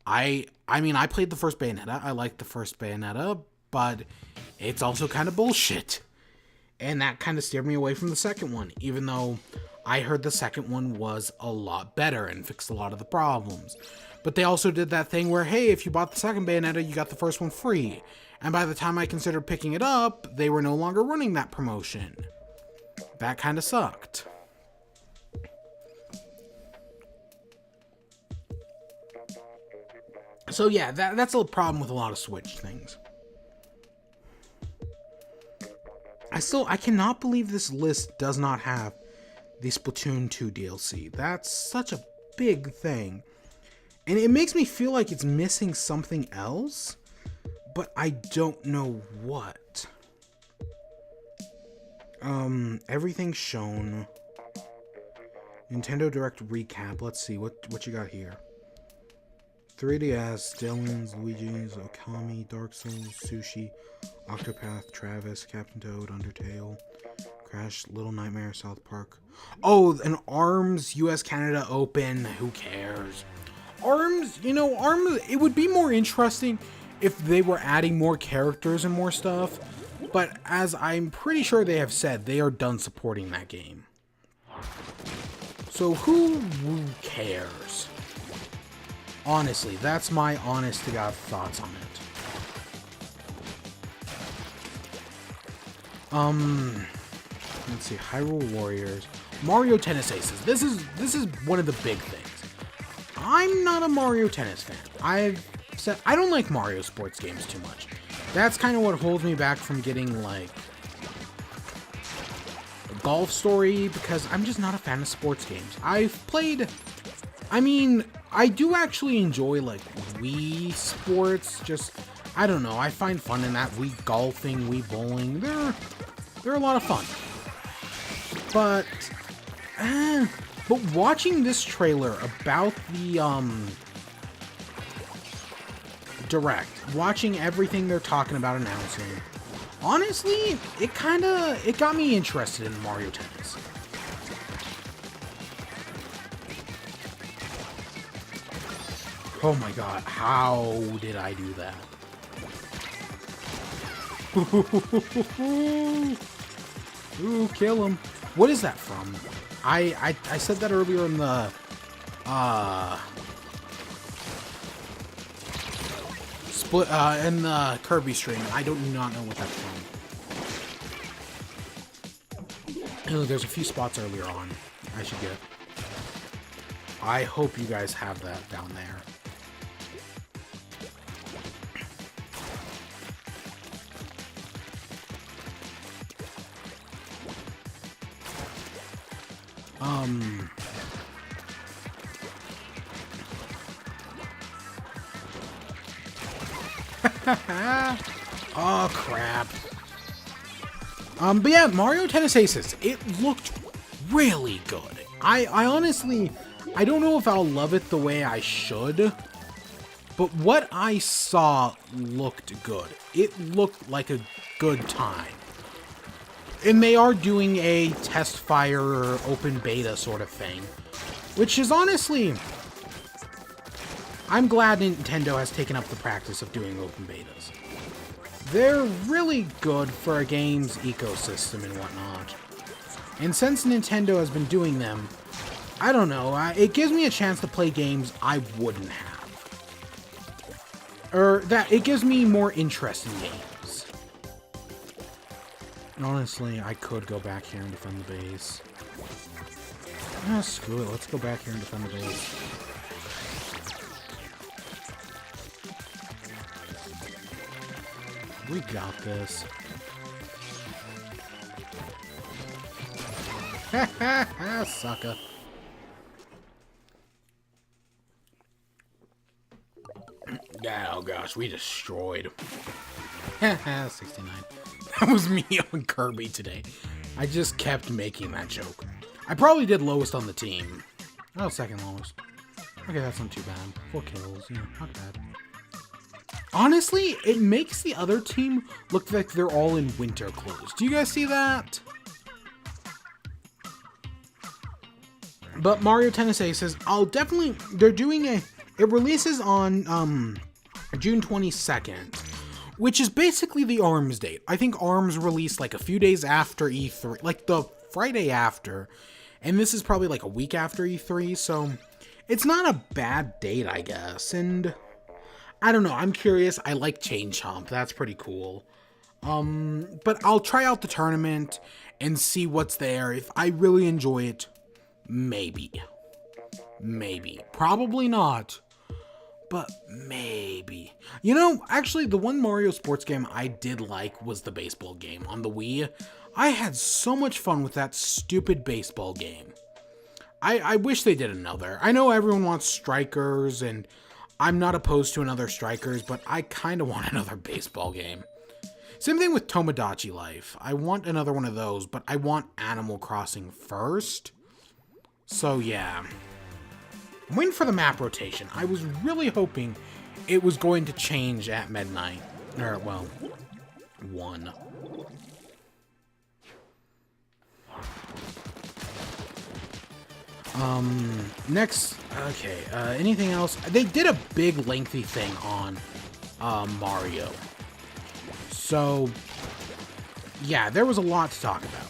I mean, I played the first Bayonetta. I liked the first Bayonetta, but it's also kind of bullshit. And that kind of steered me away from the second one, even though I heard the second one was a lot better and fixed a lot of the problems. But they also did that thing where, hey, if you bought the second Bayonetta, you got the first one free. And by the time I considered picking it up, they were no longer running that promotion. That kind of sucked. So yeah, that's a problem with a lot of Switch things. I cannot believe this list does not have the Splatoon 2 DLC. That's such a big thing. And it makes me feel like it's missing something else, but I don't know what. Everything's shown. Nintendo Direct recap. Let's see what you got here. 3DS, Dylan's, Luigi's, Okami, Dark Souls, Sushi, Octopath, Travis, Captain Toad, Undertale, Crash, Little Nightmare, South Park. Oh, an ARMS US Canada Open. Who cares? ARMS, ARMS, it would be more interesting if they were adding more characters and more stuff. But as I'm pretty sure they have said, they are done supporting that game. So who cares? Honestly, that's my honest to God thoughts on it. Let's see, Hyrule Warriors, Mario Tennis Aces. This is one of the big things. I'm not a Mario Tennis fan. upset. I don't like Mario sports games too much. That's kind of what holds me back from getting, like, Golf Story, because I'm just not a fan of sports games. I've played... I mean, I do actually enjoy, like, Wii sports. Just, I don't know. I find fun in that. Wii golfing, Wii bowling. They're a lot of fun. But watching this trailer about the, Direct, watching everything they're talking about announcing, honestly, it got me interested in Mario Tennis. Oh my god, how did I do that? Ooh, kill him. What is that from? I said that earlier in the in the Kirby stream. I do not know what that's from. Oh, there's a few spots earlier on I should get. I hope you guys have that down there. Oh, crap. But yeah, Mario Tennis Aces, it looked really good. I honestly, I don't know if I'll love it the way I should, but what I saw looked good. It looked like a good time. And they are doing a test fire or open beta sort of thing, which is honestly, I'm glad Nintendo has taken up the practice of doing open betas. They're really good for a game's ecosystem and whatnot. And since Nintendo has been doing them, I don't know, it gives me a chance to play games I wouldn't have. Or that it gives me more interest in games. Honestly, I could go back here and defend the base. Ah, screw it, let's go back here and defend the base. We got this. Ha ha ha, sucker. Oh gosh, we destroyed. Haha, 69. That was me on Kirby today. I just kept making that joke. I probably did lowest on the team. Oh, second lowest. Okay, that's not too bad. 4 kills, yeah, not bad. Honestly, it makes the other team look like they're all in winter clothes. Do you guys see that? But Mario Tennis Aces, they're doing it releases on June 22nd, which is basically the ARMS date. I think ARMS released like a few days after E3, like the Friday after, and this is probably like a week after E3, so it's not a bad date, I guess, and I don't know, I'm curious. I like Chain Chomp. That's pretty cool. But I'll try out the tournament and see what's there. If I really enjoy it, maybe. Maybe. Probably not, but maybe. You know, actually, the one Mario sports game I did like was the baseball game on the Wii. I had so much fun with that stupid baseball game. I wish they did another. I know everyone wants strikers, and I'm not opposed to another strikers, but I kind of want another baseball game. Same thing with Tomodachi Life. I want another one of those, but I want Animal Crossing first. So yeah. I'm waiting for the map rotation. I was really hoping it was going to change at midnight. Or, well, 1. Next, okay, anything else? They did a big lengthy thing on, Mario. So, yeah, there was a lot to talk about.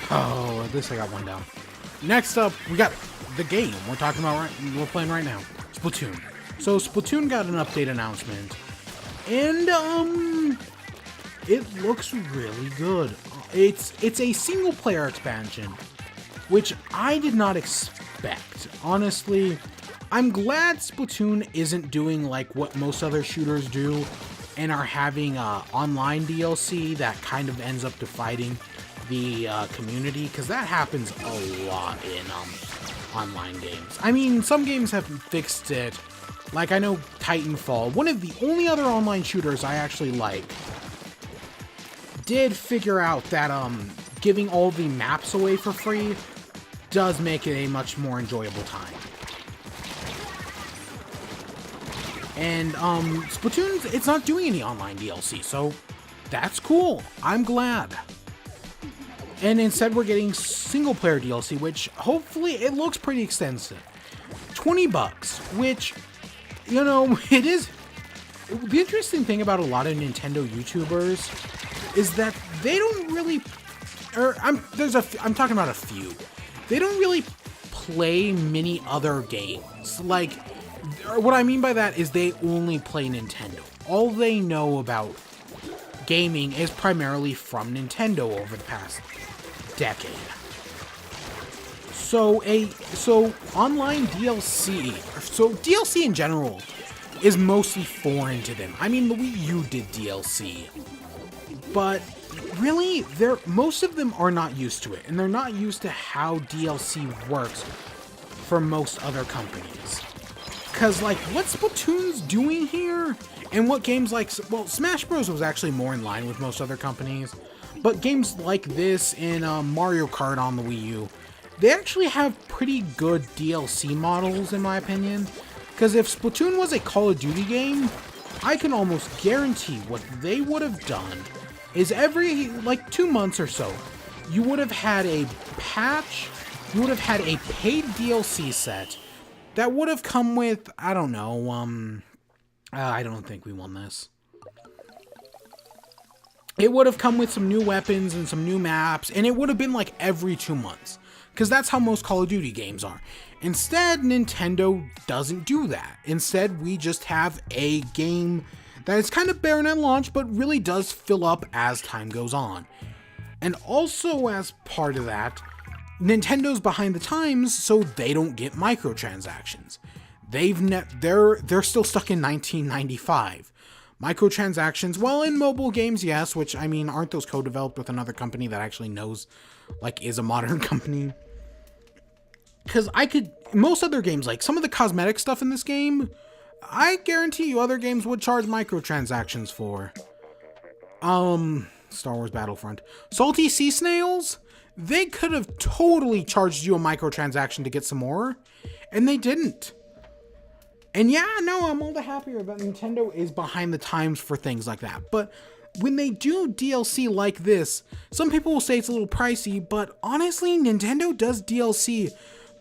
Oh, at least I got one down. Next up, we got the game we're playing right now, Splatoon. So Splatoon got an update announcement, and it looks really good. It's a single player expansion, which I did not expect. Honestly, I'm glad Splatoon isn't doing like what most other shooters do and are having online DLC that kind of ends up dividing the community, because that happens a lot in online games. I mean, some games have fixed it. Like, I know Titanfall, one of the only other online shooters I actually like, did figure out that giving all the maps away for free does make it a much more enjoyable time. And Splatoon, it's not doing any online DLC, so that's cool. I'm glad. And instead we're getting single player DLC, which hopefully it looks pretty extensive. $20, which, you know, it is. The interesting thing about a lot of Nintendo YouTubers is that they don't really, I'm talking about a few. They don't really play many other games. Like, what I mean by that is they only play Nintendo. All they know about gaming is primarily from Nintendo over the past decade. So online DLC, so DLC in general is mostly foreign to them. I mean, the Wii U did DLC, but really, most of them are not used to it, and they're not used to how DLC works for most other companies. Because, like, what Splatoon's doing here, and what games like, well, Smash Bros. Was actually more in line with most other companies, but games like this and Mario Kart on the Wii U, they actually have pretty good DLC models, in my opinion. Because if Splatoon was a Call of Duty game, I can almost guarantee what they would have done is every, like, 2 months or so, you would have had a patch, you would have had a paid DLC set that would have come with, I don't know, I don't think we won this. It would have come with some new weapons and some new maps, and it would have been like every 2 months, because that's how most Call of Duty games are. Instead, Nintendo doesn't do that. Instead, we just have a game that is kind of barren at launch, but really does fill up as time goes on. And also, as part of that, Nintendo's behind the times, so they don't get microtransactions. They're still stuck in 1995. Microtransactions, well, in mobile games, yes, which, I mean, aren't those co-developed with another company that actually knows, like, is a modern company? Because most other games, like, some of the cosmetic stuff in this game, I guarantee you other games would charge microtransactions for. Star Wars Battlefront. Salty Sea Snails? They could have totally charged you a microtransaction to get some more, and they didn't. And yeah, no, I'm all the happier that Nintendo is behind the times for things like that. But when they do DLC like this, some people will say it's a little pricey, but honestly, Nintendo does DLC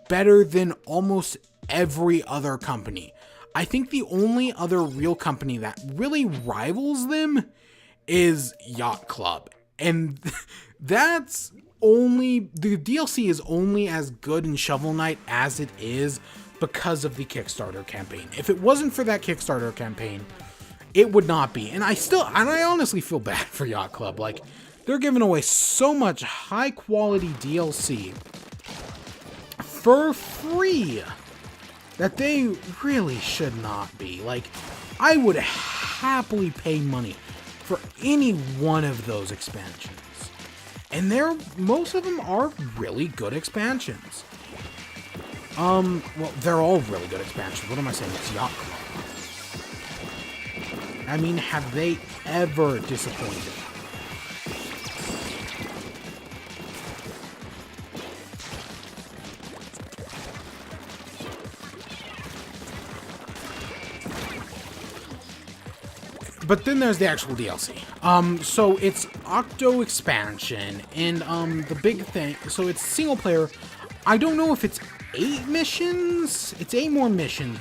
better than almost every other company. I think the only other real company that really rivals them is Yacht Club. And that's only, the DLC is only as good in Shovel Knight as it is because of the Kickstarter campaign. If it wasn't for that Kickstarter campaign, it would not be. And I honestly feel bad for Yacht Club. Like, they're giving away so much high quality DLC for free that they really should not be. Like, I would happily pay money for any one of those expansions. And most of them are really good expansions. Well, they're all really good expansions. What am I saying? It's Yacht Club. I mean, have they ever disappointed? But then there's the actual DLC. So it's Octo expansion, and the big thing, so it's single player. I don't know if it's 8 missions, it's 8 more missions,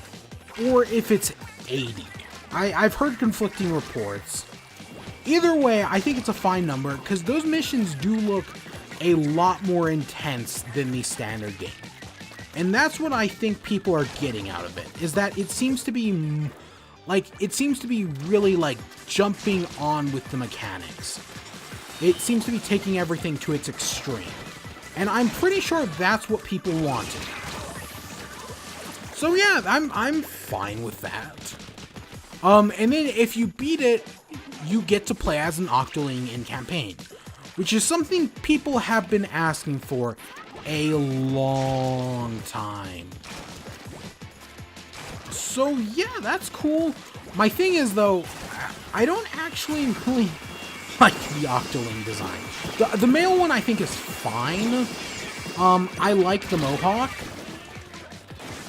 or if it's 80. I've heard conflicting reports. Either way, I think it's a fine number, because those missions do look a lot more intense than the standard game. And that's what I think people are getting out of it, is that it seems to be really like jumping on with the mechanics. It seems to be taking everything to its extreme. And I'm pretty sure that's what people wanted. So yeah, I'm fine with that. And then if you beat it, you get to play as an Octoling in campaign, which is something people have been asking for a long time. So yeah, that's cool. My thing is though, I don't actually really like the Octoling design. The male one I think is fine. I like the mohawk.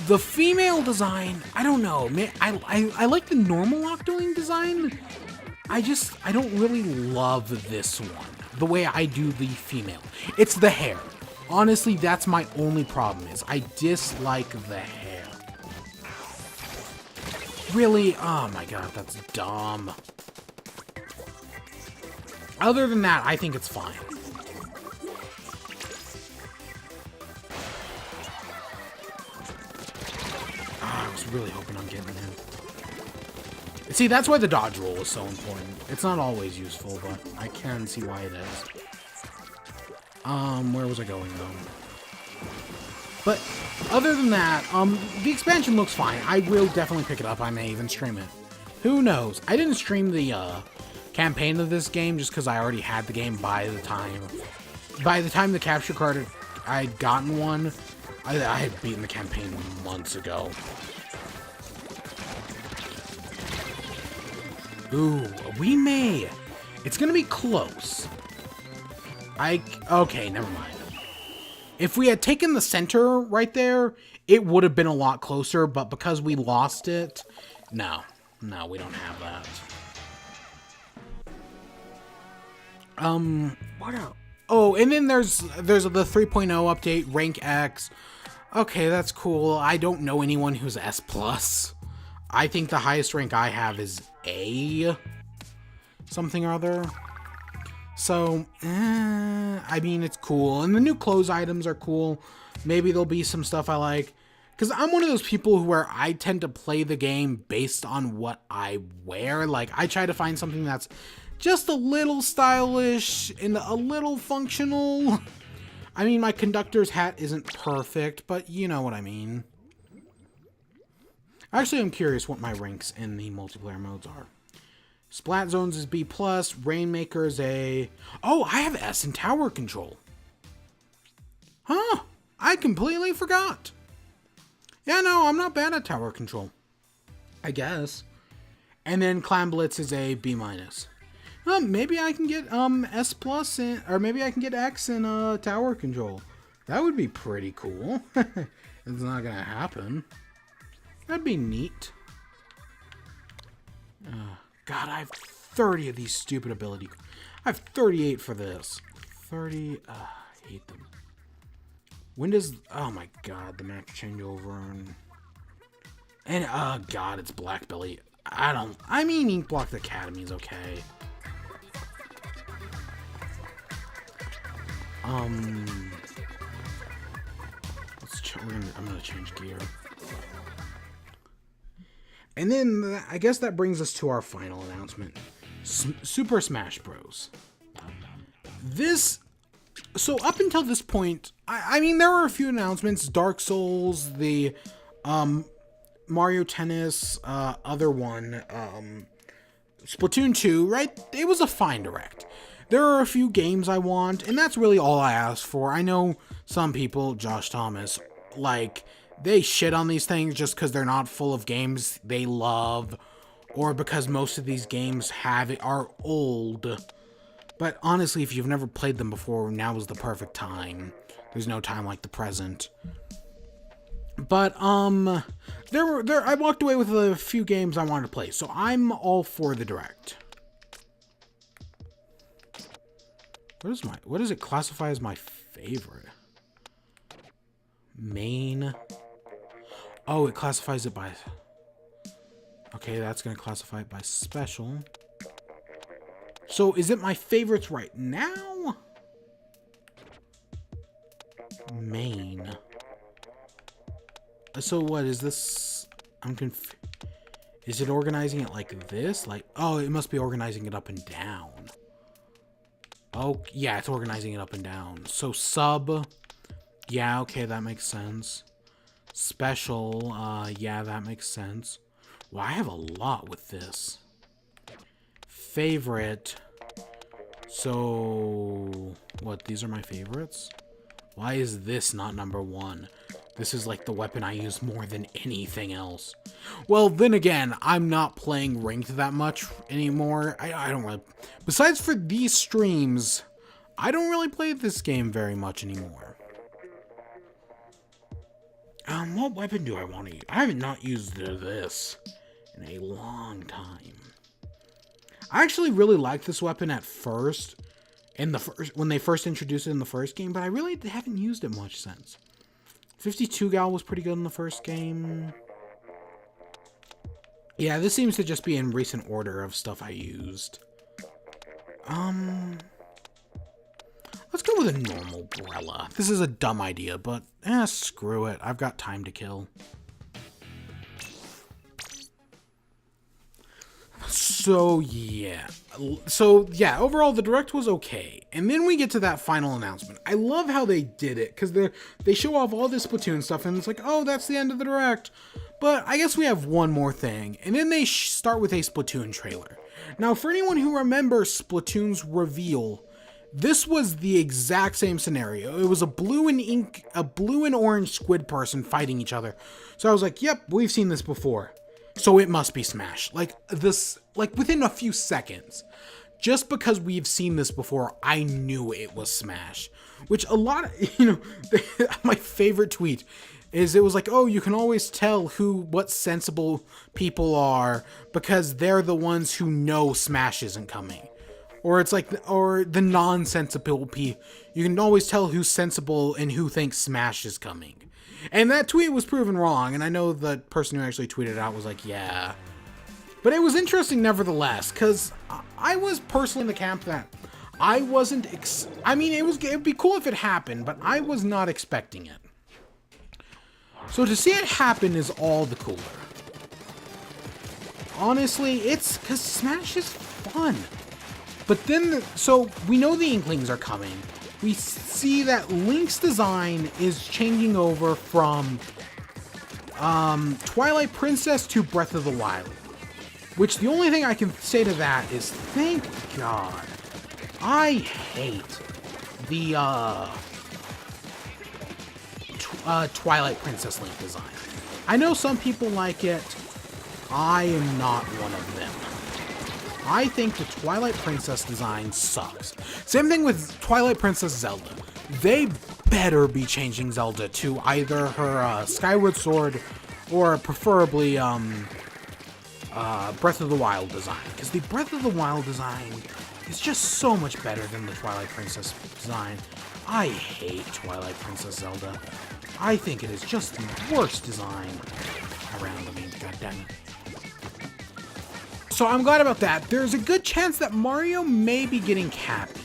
The female design, I don't know. I like the normal Octoling design. I don't really love this one the way I do the female. It's the hair. Honestly, that's my only problem, is I dislike the hair. Really? Oh my god, that's dumb. Other than that, I think it's fine. I was really hoping I'm getting him. See, that's why the dodge roll is so important. It's not always useful, but I can see why it is. Where was I going, though? But, other than that, the expansion looks fine. I will definitely pick it up. I may even stream it. Who knows? I didn't stream the, campaign of this game just because I already had the game by the time the capture card I'd gotten one. I had beaten the campaign months ago. Ooh, we may. It's gonna be close. Okay, never mind. If we had taken the center right there, it would have been a lot closer, but because we lost it, no, we don't have that. What else? Oh, and then there's the 3.0 update, Rank X. Okay, that's cool. I don't know anyone who's S+. I think the highest rank I have is A something or other. So, I mean, it's cool. And the new clothes items are cool. Maybe there'll be some stuff I like. Because I'm one of those people where I tend to play the game based on what I wear. Like, I try to find something that's just a little stylish and a little functional. I mean, my conductor's hat isn't perfect, but you know what I mean. Actually, I'm curious what my ranks in the multiplayer modes are. Splat Zones is B+, Rainmaker is A. Oh, I have S in tower control. Huh, I completely forgot. Yeah, no, I'm not bad at tower control, I guess. And then Clan Blitz is a B-. Maybe I can get S+ in, or maybe I can get X in tower control. That would be pretty cool. It's not gonna happen. That'd be neat. God, I have 30 of these stupid abilities. I have 38 for this. 30. I hate them. When does... Oh my god, the map changeover. And god, it's Black Belly. I mean, Ink Block Academy is okay. I'm gonna change gear. And then, I guess that brings us to our final announcement. Super Smash Bros. So up until this point, I mean, there were a few announcements. Dark Souls, the Mario Tennis, other one, Splatoon 2, right? It was a fine direct. There are a few games I want, and that's really all I asked for. I know some people, Josh Thomas, like... they shit on these things just because they're not full of games they love, or because most of these games are old. But honestly, if you've never played them before, now is the perfect time. There's no time like the present. But I walked away with a few games I wanted to play, so I'm all for the direct. What does it classify as my favorite? Main. Oh, it classifies it by... Okay, that's going to classify it by special. So, is it my favorites right now? Main. So what is this? Is it organizing it like this? Like, oh, it must be organizing it up and down. Oh, yeah, it's organizing it up and down. So sub, yeah, okay, that makes sense. Special, yeah, that makes sense. Well, I have a lot with this. Favorite. So, what, these are my favorites? Why is this not number 1? This is like the weapon I use more than anything else. Well, then again, I'm not playing ranked that much anymore. I don't really... Besides for these streams, I don't really play this game very much anymore. What weapon do I want to use? I have not used this in a long time. I actually really liked this weapon at first, when they first introduced it in the first game, but I really haven't used it much since. 52 gal was pretty good in the first game. Yeah, this seems to just be in recent order of stuff I used. Let's go with a normal umbrella. This is a dumb idea, but screw it. I've got time to kill. So yeah, overall the direct was okay, and then we get to that final announcement. I love how they did it, because they show off all this Splatoon stuff, and it's like, oh, that's the end of the direct. But I guess we have one more thing, and then they start with a Splatoon trailer. Now, for anyone who remembers Splatoon's reveal, this was the exact same scenario. It was a blue and orange squid person fighting each other. So I was like, yep, we've seen this before. So it must be Smash. Like within a few seconds. Just because we've seen this before, I knew it was Smash. Which a lot of, my favorite tweet is it was like, oh, you can always tell what sensible people are because they're the ones who know Smash isn't coming. Or it's like, or the non-sensible people. You can always tell who's sensible and who thinks Smash is coming. And that tweet was proven wrong, and I know the person who actually tweeted it out was like, yeah. But it was interesting nevertheless, because I was personally in the camp that I wasn't, it'd be cool if it happened, but I was not expecting it. So to see it happen is all the cooler. Honestly, it's because Smash is fun. But then, so we know the Inklings are coming. We see that Link's design is changing over from Twilight Princess to Breath of the Wild. Which the only thing I can say to that is, thank God. I hate the Twilight Princess Link design. I know some people like it. I am not one of them. I think the Twilight Princess design sucks. Same thing with Twilight Princess Zelda. They better be changing Zelda to either her Skyward Sword or preferably Breath of the Wild design. Because the Breath of the Wild design is just so much better than the Twilight Princess design. I hate Twilight Princess Zelda. I think it is just the worst design around. Goddammit. So I'm glad about that. There's a good chance that Mario may be getting Cappy.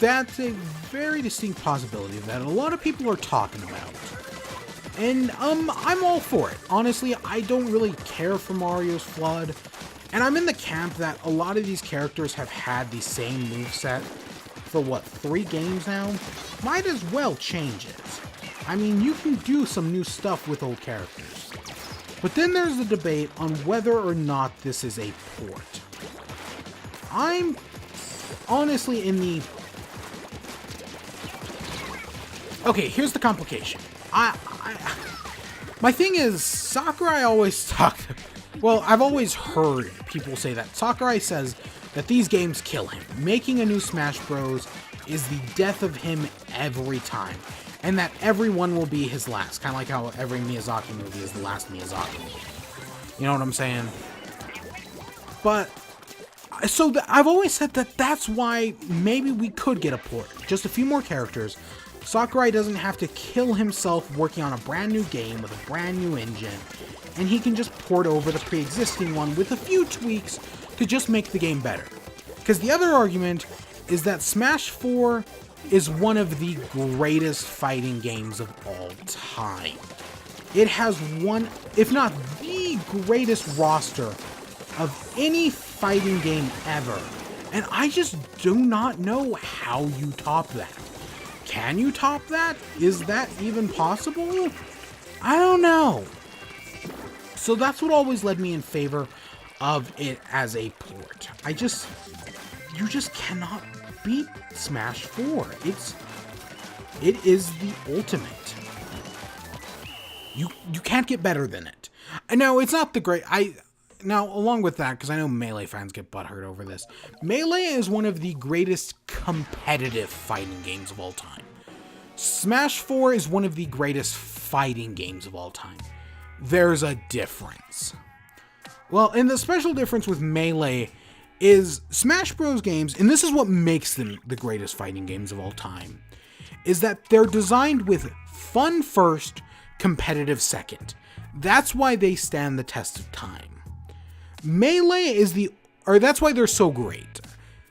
That's a very distinct possibility that a lot of people are talking about. And I'm all for it. Honestly, I don't really care for Mario's Flood. And I'm in the camp that a lot of these characters have had the same moveset for, 3 games now? Might as well change it. I mean, you can do some new stuff with old characters. But then there's the debate on whether or not this is a port. I'm honestly in the... Okay, here's the complication. My thing is, Sakurai always talked... Well, I've always heard people say that. Sakurai says that these games kill him. Making a new Smash Bros. Is the death of him every time. And that everyone will be his last. Kind of like how every Miyazaki movie is the last Miyazaki movie. You know what I'm saying? But, so I've always said that that's why maybe we could get a port. Just a few more characters. Sakurai doesn't have to kill himself working on a brand new game with a brand new engine. And he can just port over the pre-existing one with a few tweaks to just make the game better. Because the other argument is that Smash 4 is one of the greatest fighting games of all time. It has one, if not the greatest roster of any fighting game ever. And I just do not know how you top that. Can you top that? Is that even possible? I don't know. So that's what always led me in favor of it as a port. You just cannot beat Smash 4. It is the ultimate. You can't get better than it. Now, it's not the great... Now, along with that, because I know Melee fans get butthurt over this, Melee is one of the greatest competitive fighting games of all time. Smash 4 is one of the greatest fighting games of all time. There's a difference. Well, and the special difference with Melee is Smash Bros. Games, and this is what makes them the greatest fighting games of all time, is that they're designed with fun first, competitive second. That's why they stand the test of time. Melee that's why they're so great.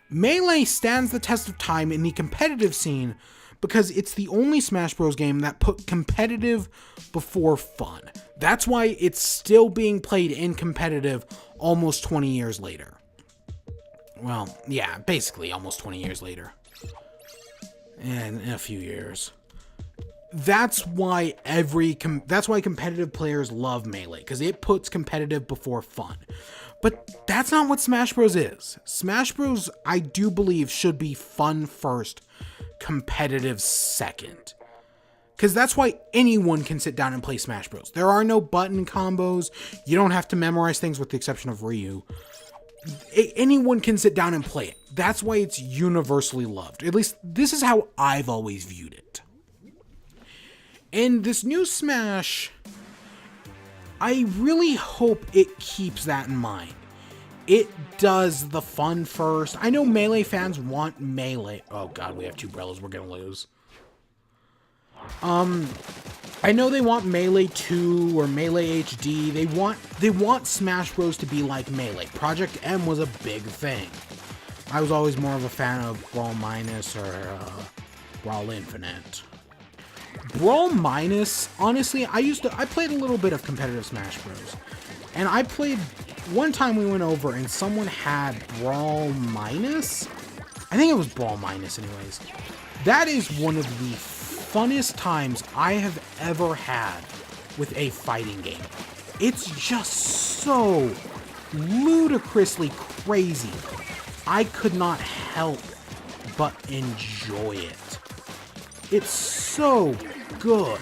Melee stands the test of time in the competitive scene because it's the only Smash Bros. Game that put competitive before fun. That's why it's still being played in competitive almost 20 years later. Well, yeah, basically almost 20 years later. And in a few years. That's why competitive players love Melee, because it puts competitive before fun. But that's not what Smash Bros. Is. Smash Bros., I do believe, should be fun first, competitive second. Because that's why anyone can sit down and play Smash Bros. There are no button combos. You don't have to memorize things with the exception of Ryu. Anyone can sit down and play it. That's why it's universally loved. At least, this is how I've always viewed it. And this new Smash, I really hope it keeps that in mind. It does the fun first. I know Melee fans want Melee. Oh god, we have two Brellas, we're gonna lose. I know they want Melee 2 or Melee HD. They want Smash Bros. To be like Melee. Project M was a big thing. I was always more of a fan of Brawl Minus or Brawl Infinite. Brawl Minus, honestly, I played a little bit of competitive Smash Bros. And I played, one time we went over and someone had Brawl Minus? I think it was Brawl Minus anyways. That is one of the funnest times I have ever had with a fighting game. It's just so ludicrously crazy. I could not help but enjoy it. It's so good.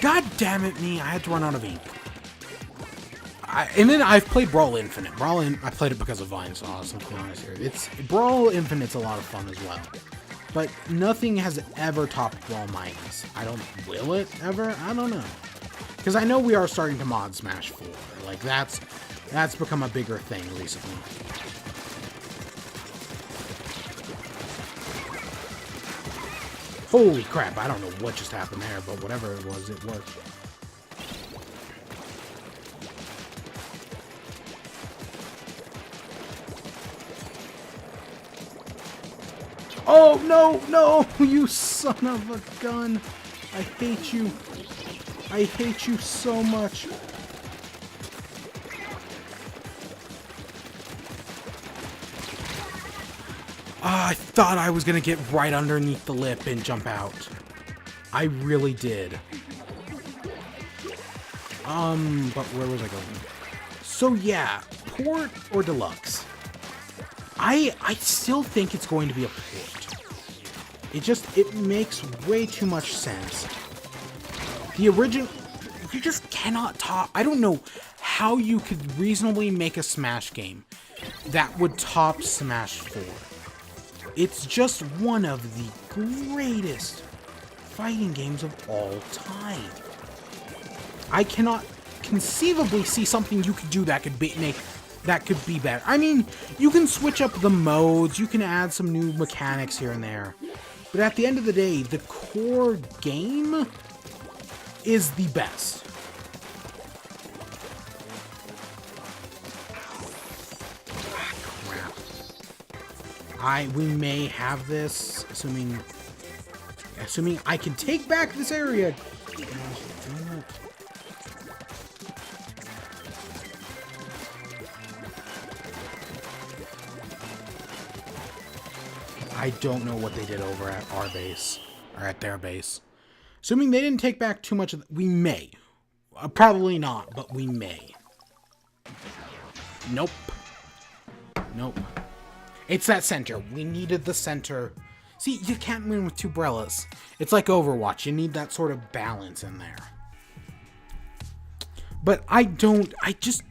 God damn it me, I had to run out of ink. And then I've played Brawl Infinite. I played it because of Vine Sauce, let's be honest here. Brawl Infinite's a lot of fun as well. But nothing has ever topped Brawl Minus. Will it ever? I don't know. Because I know we are starting to mod Smash 4. Like, that's become a bigger thing recently. Holy crap, I don't know what just happened there, but whatever it was, it worked. Oh, no, you son of a gun. I hate you. I hate you so much. I thought I was gonna get right underneath the lip and jump out. I really did. But where was I going? So yeah, port or deluxe? I still think it's going to be a port. It makes way too much sense. The original, you just cannot top. I don't know how you could reasonably make a Smash game that would top Smash 4. It's just one of the greatest fighting games of all time. I cannot conceivably see something you could do that could be better. I mean, you can switch up the modes, you can add some new mechanics here and there, but at the end of the day, the core game is the best. Ah, crap. We may have this, assuming I can take back this area. I don't know what they did over at our base, or at their base. Assuming they didn't take back too much of we may. Probably not, but we may. Nope. Nope. It's that center. We needed the center. See, you can't win with two Brellas. It's like Overwatch. You need that sort of balance in there. But I just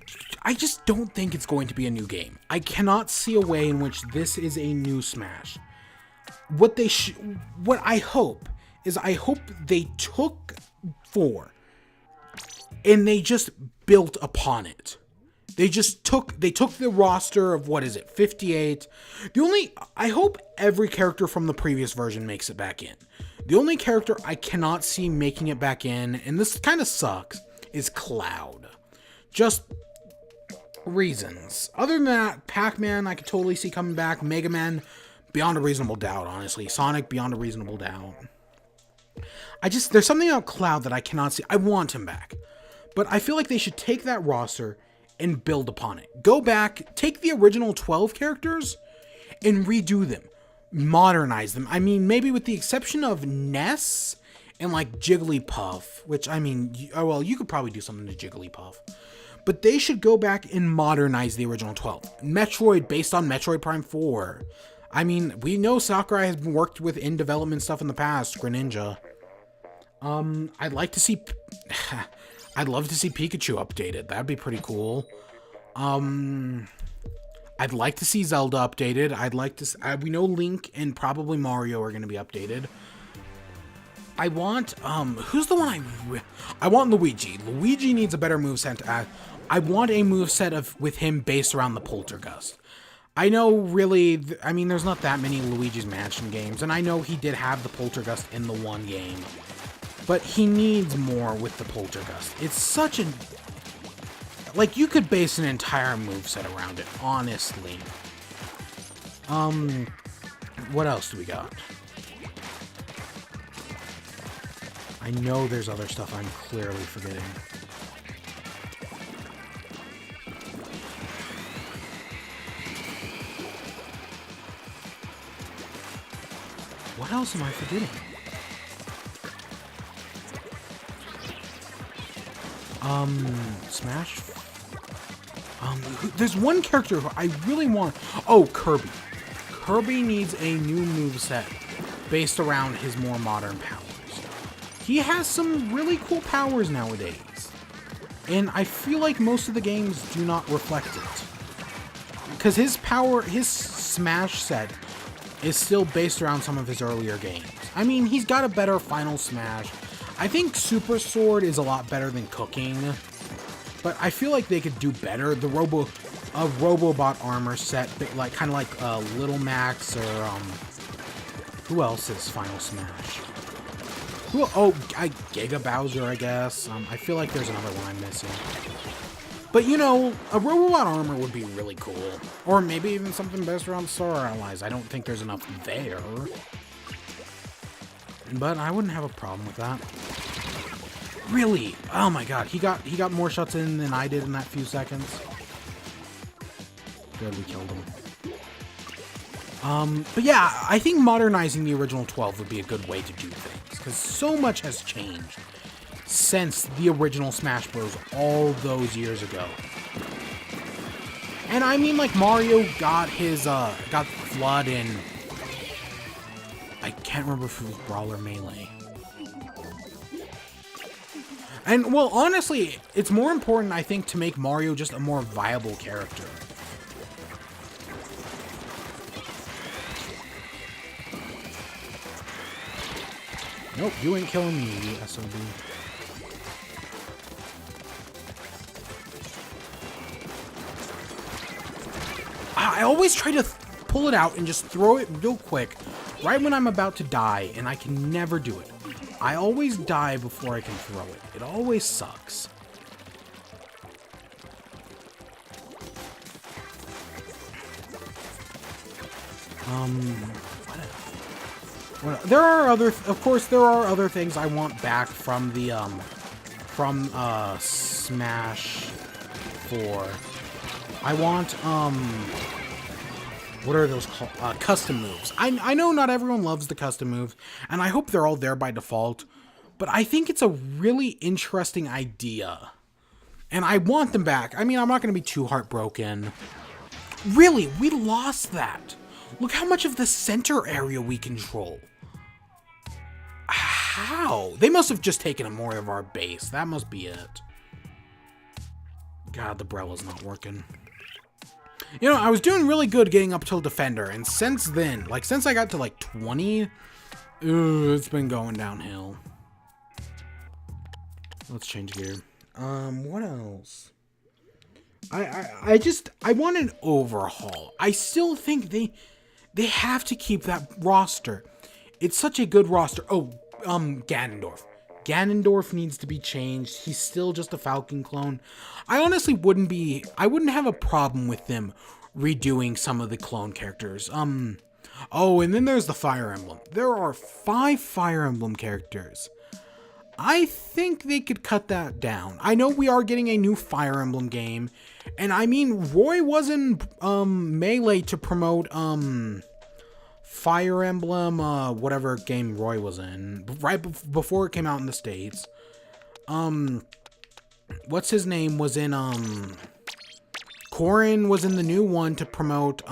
don't think it's going to be a new game. I cannot see a way in which this is a new Smash. What I hope is they took 4 and they just built upon it. They took the roster of, what is it, 58. I hope every character from the previous version makes it back in. The only character I cannot see making it back in, and this kind of sucks, is Cloud. Just reasons. Other than that, Pac-Man I could totally see coming back. Mega Man, beyond a reasonable doubt, honestly. Sonic, beyond a reasonable doubt. There's something about Cloud that I cannot see. I want him back. But I feel like they should take that roster and build upon it. Go back, take the original 12 characters, and redo them. Modernize them. I mean, maybe with the exception of Ness and, like, Jigglypuff, which, I mean, you could probably do something to Jigglypuff. But they should go back and modernize the original 12. Metroid, based on Metroid Prime 4. I mean, we know Sakurai has worked with in-development stuff in the past, Greninja. I'd like to see... I'd love to see Pikachu updated. That'd be pretty cool. I'd like to see Zelda updated. I'd like to... we know Link and probably Mario are going to be updated. I want... who's the one I want Luigi. Luigi needs a better moveset. I want a moveset with him based around the Poltergust. I know, really... I mean, there's not that many Luigi's Mansion games. And I know he did have the Poltergust in the one game. But he needs more with the Poltergust. It's such a... Like, you could base an entire moveset around it, honestly. What else do we got? I know there's other stuff I'm clearly forgetting. What else am I forgetting? Smash? There's one character who I really want... Oh, Kirby. Kirby needs a new moveset based around his more modern powers. He has some really cool powers nowadays. And I feel like most of the games do not reflect it. Because his Smash set is still based around some of his earlier games. I mean, he's got a better Final Smash. I think Super Sword is a lot better than Cooking, but I feel like they could do better. The Robobot armor set, like kind of like Little Max or who else is Final Smash? Giga Bowser, I guess. I feel like there's another one I'm missing. But you know, a Robobot armor would be really cool, or maybe even something based around Star Allies. I don't think there's enough there. But I wouldn't have a problem with that. Really? Oh my god, he got more shots in than I did in that few seconds. Good, we killed him. But yeah, I think modernizing the original 12 would be a good way to do things, because so much has changed since the original Smash Bros. All those years ago. And I mean, like, Mario got his, got Flood in... I can't remember if it was Brawl or Melee. And, well, honestly, it's more important, I think, to make Mario just a more viable character. Nope, you ain't killing me, you SOB. I always try to pull it out and just throw it real quick, right when I'm about to die, and I can never do it. I always die before I can throw it. It always sucks. There are of course, there are other things I want back from the, Smash 4. I want, what are those called? Custom moves. I know not everyone loves the custom moves, and I hope they're all there by default, but I think it's a really interesting idea. And I want them back. I mean, I'm not going to be too heartbroken. Really, we lost that. Look how much of the center area we control. How? They must have just taken more of our base. That must be it. God, the Brella's not working. You know, I was doing really good getting up till Defender, and since then, like, since I got to, like, 20, it's been going downhill. Let's change gear. What else? I want an overhaul. I still think they have to keep that roster. It's such a good roster. Oh, Ganondorf. Ganondorf needs to be changed. He's still just a Falcon clone. I honestly wouldn't have a problem with them redoing some of the clone characters. Oh, and then there's the Fire Emblem. There are 5 Fire Emblem characters. I think they could cut that down. I know we are getting a new Fire Emblem game, and I mean, Roy was in Melee to promote Fire Emblem, whatever game Roy was in, right before it came out in the States. What's his name was in, Corrin was in the new one to promote,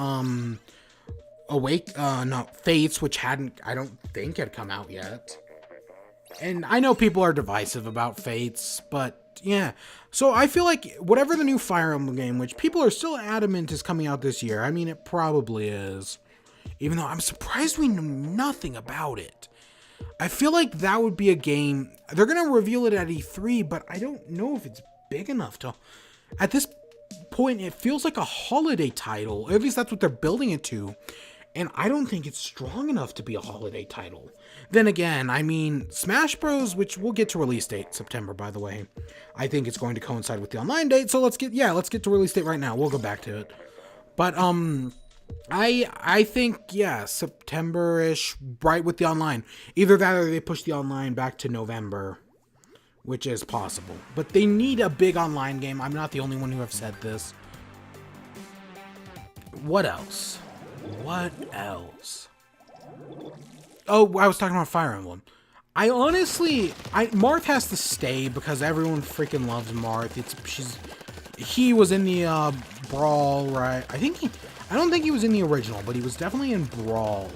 Fates, which I don't think had come out yet. And I know people are divisive about Fates, but yeah. So I feel like whatever the new Fire Emblem game, which people are still adamant is coming out this year, I mean, it probably is. Even though I'm surprised we know nothing about it. I feel like that would be a game. They're going to reveal it at E3, but I don't know if it's big enough to. At this point, it feels like a holiday title. At least that's what they're building it to. And I don't think it's strong enough to be a holiday title. Then again, I mean, Smash Bros, which we'll get to release date, September, by the way. I think it's going to coincide with the online date, so let's get to release date right now. We'll go back to it. But, I think, yeah, September-ish, right with the online. Either that or they push the online back to November, which is possible. But they need a big online game. I'm not the only one who have said this. What else? Oh, I was talking about Fire Emblem. Marth has to stay because everyone freaking loves Marth. He was in the Brawl, right? I don't think he was in the original, but he was definitely in Brawl.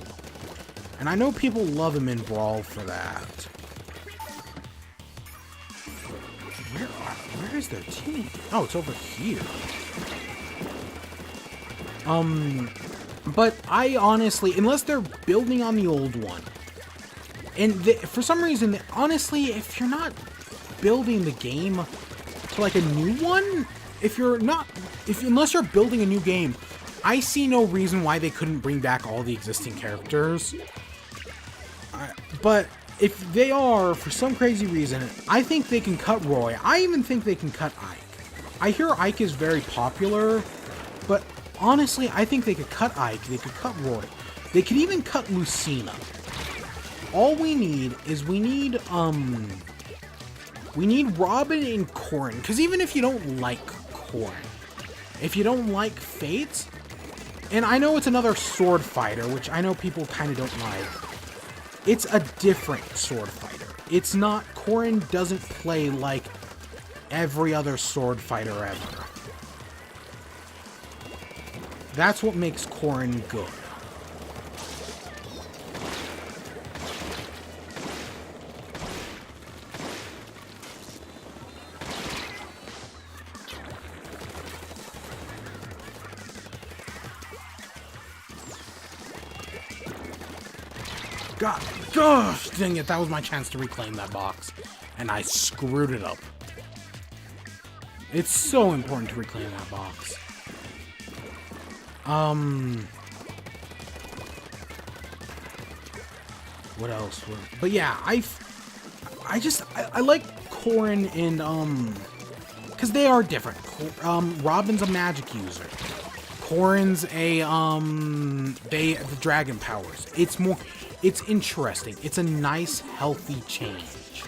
And I know people love him in Brawl for that. Where is their team? Oh, it's over here. But I honestly, unless they're building on the old one, and for some reason, honestly, if you're not building the game to like a new one, unless you're building a new game, I see no reason why they couldn't bring back all the existing characters. But if they are, for some crazy reason, I think they can cut Roy. I even think they can cut Ike. I hear Ike is very popular, but honestly, I think they could cut Ike, they could cut Roy, they could even cut Lucina. All we need is Robin and Corrin, because even if you don't like Corrin, if you don't like Fates, and I know it's another sword fighter, which I know people kind of don't like, it's a different sword fighter. It's not, Corrin doesn't play like every other sword fighter ever. That's what makes Corrin good. Gosh, dang it, that was my chance to reclaim that box. And I screwed it up. It's so important to reclaim that box. What else? But yeah, I like Corrin and, because they are different. Robin's a magic user. Corrin's the dragon powers. It's interesting. It's a nice, healthy change.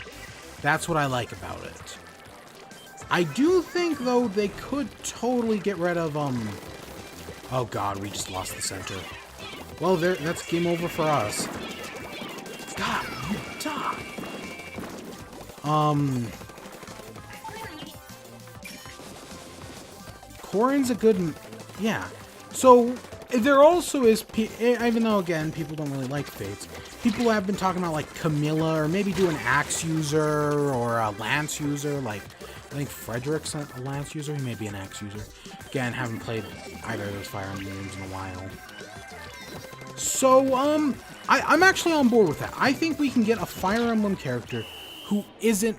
That's what I like about it. I do think, though, they could totally get rid of, oh god, we just lost the center. Well, that's game over for us. God, you die! Corrin's a good... Yeah. So, there also is... Even though, again, people don't really like Fates, people have been talking about, like, Camilla, or maybe do an Axe user, or a Lance user, like... I think Frederick's a Lance user. He may be an Axe user. Again, haven't played either of those Fire Emblem games in a while. So, I'm actually on board with that. I think we can get a Fire Emblem character who isn't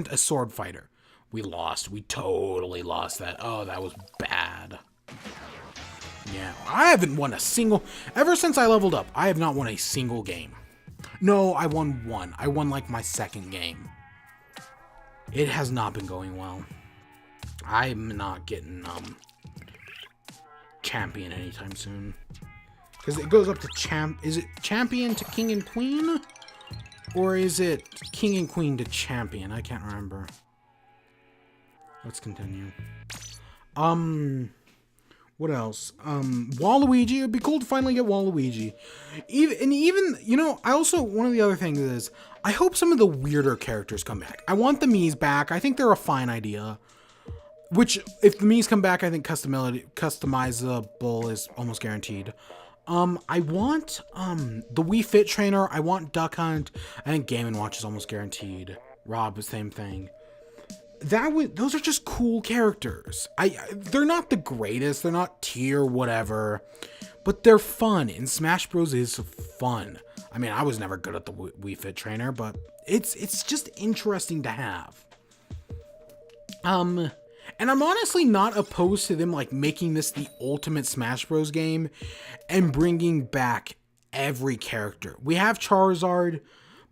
a sword fighter. We lost. We totally lost that. Oh, that was bad. Yeah, I haven't won a single... Ever since I leveled up, I have not won a single game. No, I won one. I won, like, my second game. It has not been going well. I'm not getting, champion anytime soon. Because it goes up to is it champion to king and queen? Or is it king and queen to champion? I can't remember. Let's continue. What else? Waluigi. It'd be cool to finally get Waluigi. Even, you know, I also, one of the other things is, I hope some of the weirder characters come back. I want the Miis back. I think they're a fine idea. Which, if the Miis come back, I think customizable is almost guaranteed. I want, the Wii Fit Trainer. I want Duck Hunt. I think Game & Watch is almost guaranteed. Rob, the same thing. Those are just cool characters. They're not the greatest, they're not tier whatever, but they're fun, and Smash Bros is fun. I mean, I was never good at the Wii Fit Trainer, but it's just interesting to have. And I'm honestly not opposed to them, like, making this the ultimate Smash Bros game and bringing back every character. We have Charizard,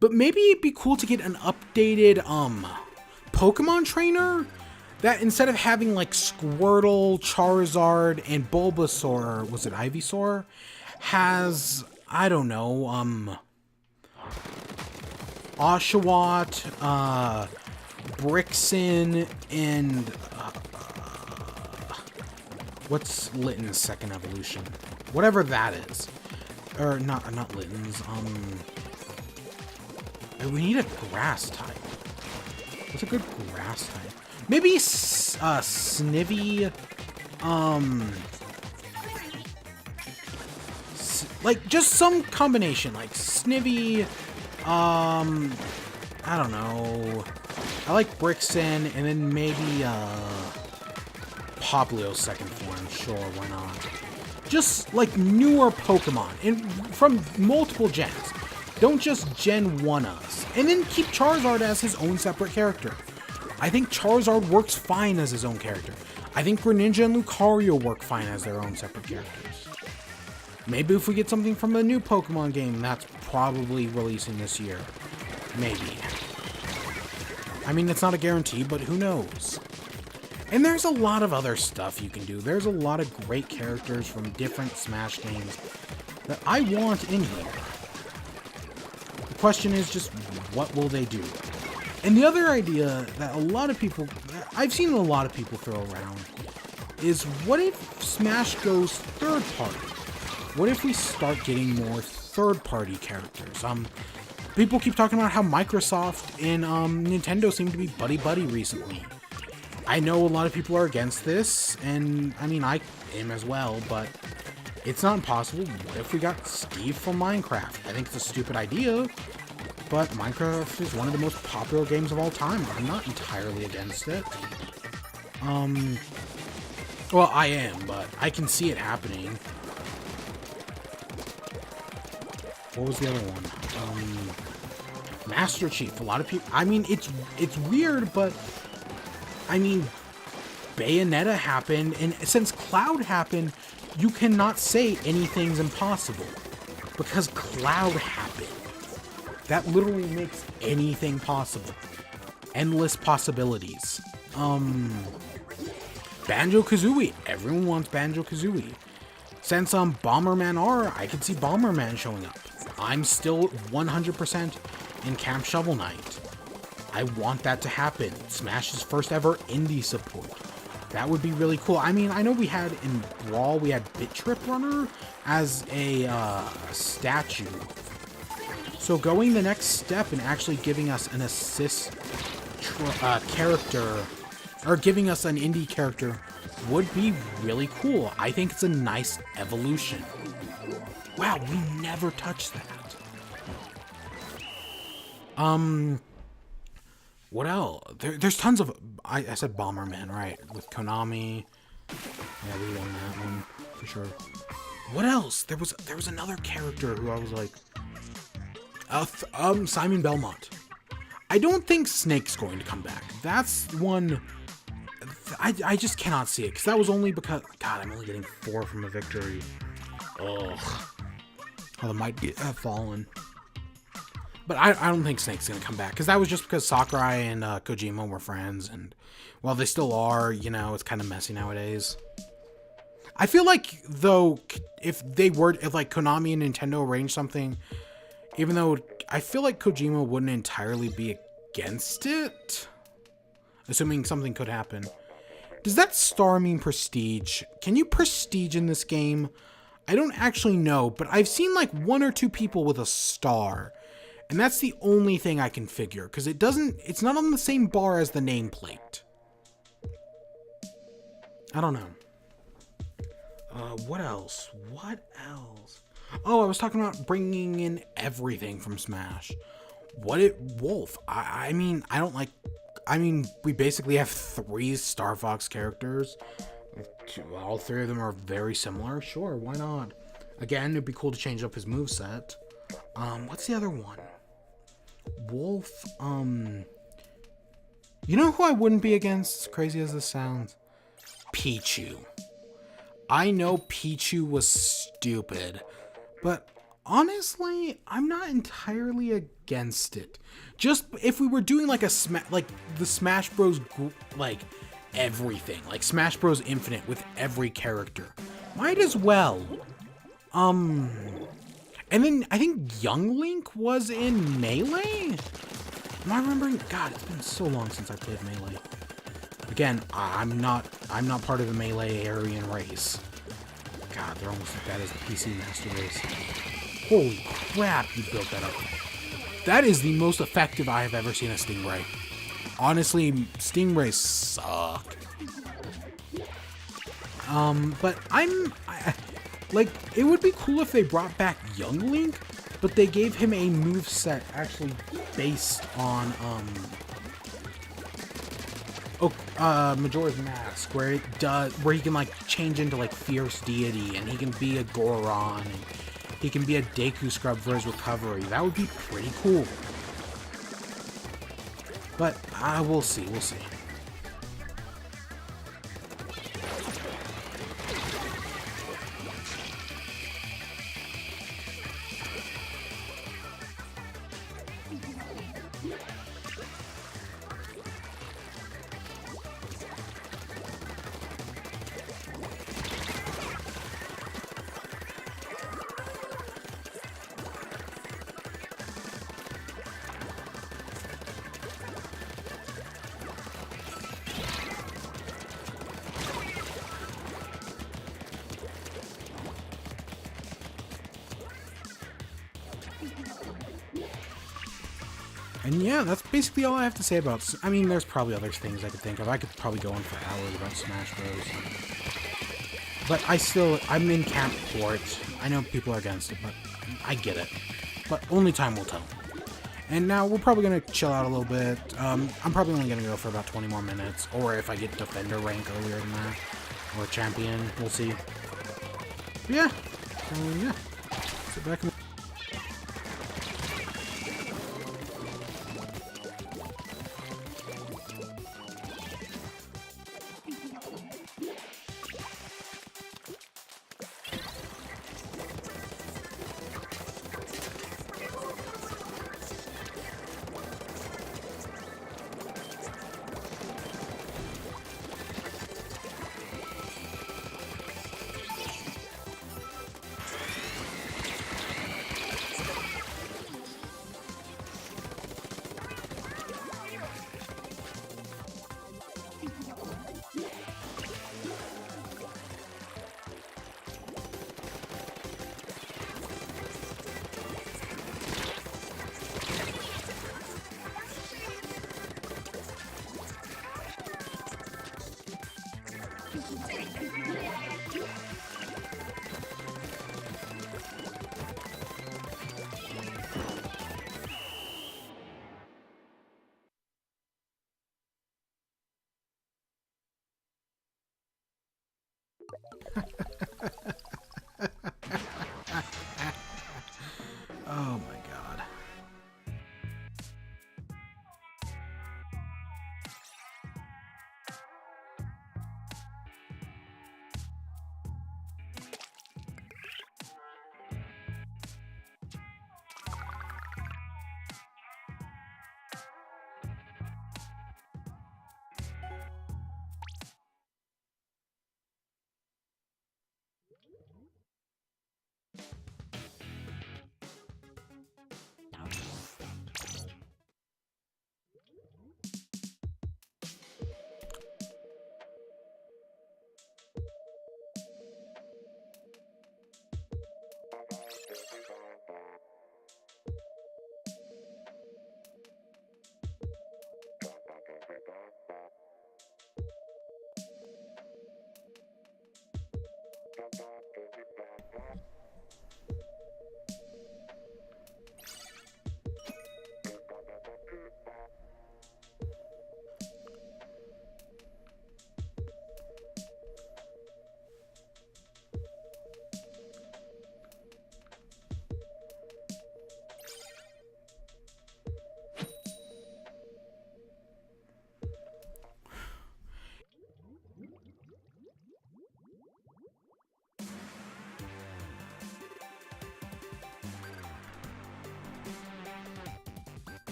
but maybe it'd be cool to get an updated, Pokemon trainer that instead of having like Squirtle, Charizard, and Bulbasaur, was it Ivysaur, has, I don't know, Oshawott, Brixen, and what's Litten's second evolution? Whatever that is. Or not Litten's, we need a grass type. What's a good grass type? Maybe Snivy, like just some combination, like Snivy, I don't know. I like Brixen, and then maybe Poplio's second form. Sure, why not? Just like newer Pokemon, and from multiple gens. Don't just Gen 1 us. And then keep Charizard as his own separate character. I think Charizard works fine as his own character. I think Greninja and Lucario work fine as their own separate characters. Maybe if we get something from a new Pokemon game that's probably releasing this year. Maybe. I mean, it's not a guarantee, but who knows? And there's a lot of other stuff you can do. There's a lot of great characters from different Smash games that I want in here. The question is just, what will they do? And the other idea that I've seen a lot of people throw around, is what if Smash goes third party? What if we start getting more third party characters? People keep talking about how Microsoft and Nintendo seem to be buddy-buddy recently. I know a lot of people are against this, and I mean, I am as well, but it's not impossible. What if we got Steve from Minecraft? I think it's a stupid idea, but Minecraft is one of the most popular games of all time. I'm not entirely against it. Well, I am, but I can see it happening. What was the other one? Master Chief. A lot of people, I mean, it's weird, but I mean, Bayonetta happened, and since Cloud happened, you cannot say anything's impossible, because Cloud happened. That literally makes anything possible. Endless possibilities. Banjo-Kazooie. everyone wants Banjo-Kazooie. Since Bomberman R, I could see Bomberman showing up. I'm still 100% in Camp Shovel Knight. I want that to happen. Smash's first ever indie support. That would be really cool. I mean, I know we had in Brawl, we had Bit Trip Runner as a statue. So going the next step and actually giving us an assist character, or giving us an indie character, would be really cool. I think it's a nice evolution. Wow, we never touched that. What else? There's tons of... I said Bomberman, right? With Konami. Yeah, we won that one for sure. What else? There was another character who I was like... Simon Belmont. I don't think Snake's going to come back. That's one... I just cannot see it, because that was only because... God, I'm only getting 4 from a victory. Ugh. Oh, the might have fallen. But I don't think Snake's going to come back, because that was just because Sakurai and Kojima were friends, and while they still are, you know, it's kind of messy nowadays. I feel like, though, if like Konami and Nintendo arranged something, even though I feel like Kojima wouldn't entirely be against it, assuming something could happen. Does that star mean prestige? Can you prestige in this game? I don't actually know, but I've seen like 1 or 2 people with a star. And that's the only thing I can figure, because it's not on the same bar as the nameplate. I don't know. What else? Oh, I was talking about bringing in everything from Smash. Wolf? I mean, we basically have 3 Star Fox characters. All 3 of them are very similar. Sure, why not? Again, it'd be cool to change up his moveset. What's the other one? Wolf, you know who I wouldn't be against, as crazy as this sounds? Pichu. I know Pichu was stupid, but honestly, I'm not entirely against it. Just if we were doing like the Smash Bros. Like everything, like Smash Bros. Infinite with every character, might as well. And then I think Young Link was in Melee? Am I remembering? God, it's been so long since I played Melee. Again, I'm not part of the Melee Aryan race. God, they're almost as bad as the PC Master Race. Holy crap, you built that up. That is the most effective I have ever seen a Stingray. Honestly, Stingrays suck. But like, it would be cool if they brought back Young Link, but they gave him a moveset actually based on, Majora's Mask, where he can, like, change into, like, Fierce Deity, and he can be a Goron, and he can be a Deku Scrub for his recovery. That would be pretty cool. But, we'll see. And yeah, that's basically all I have to say about... I mean, there's probably other things I could think of. I could probably go on for hours about Smash Bros. But I'm in camp for it. I know people are against it, but I get it. But only time will tell. And now we're probably going to chill out a little bit. I'm probably only going to go for about 20 more minutes. Or if I get Defender rank earlier than that. Or Champion. We'll see. But yeah. So yeah. Sit back and... Oh my god.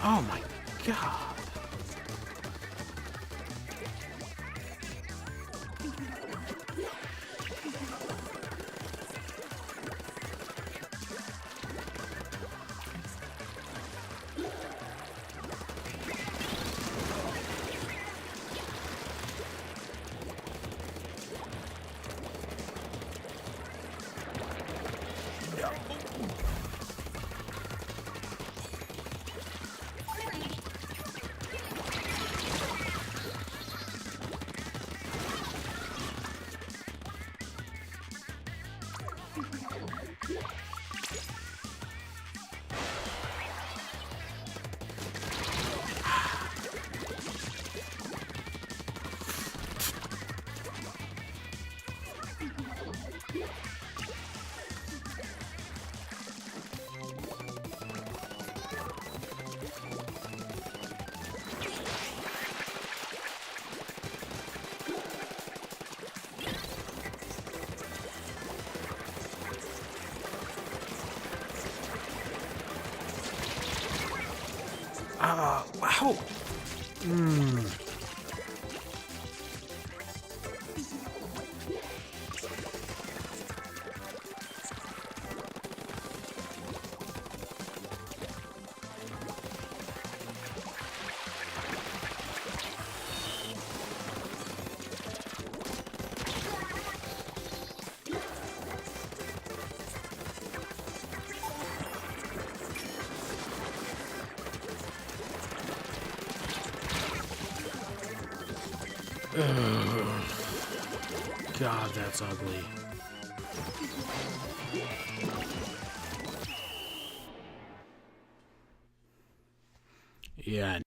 Oh my god. Wow. Ugh. God, that's ugly. Yeah.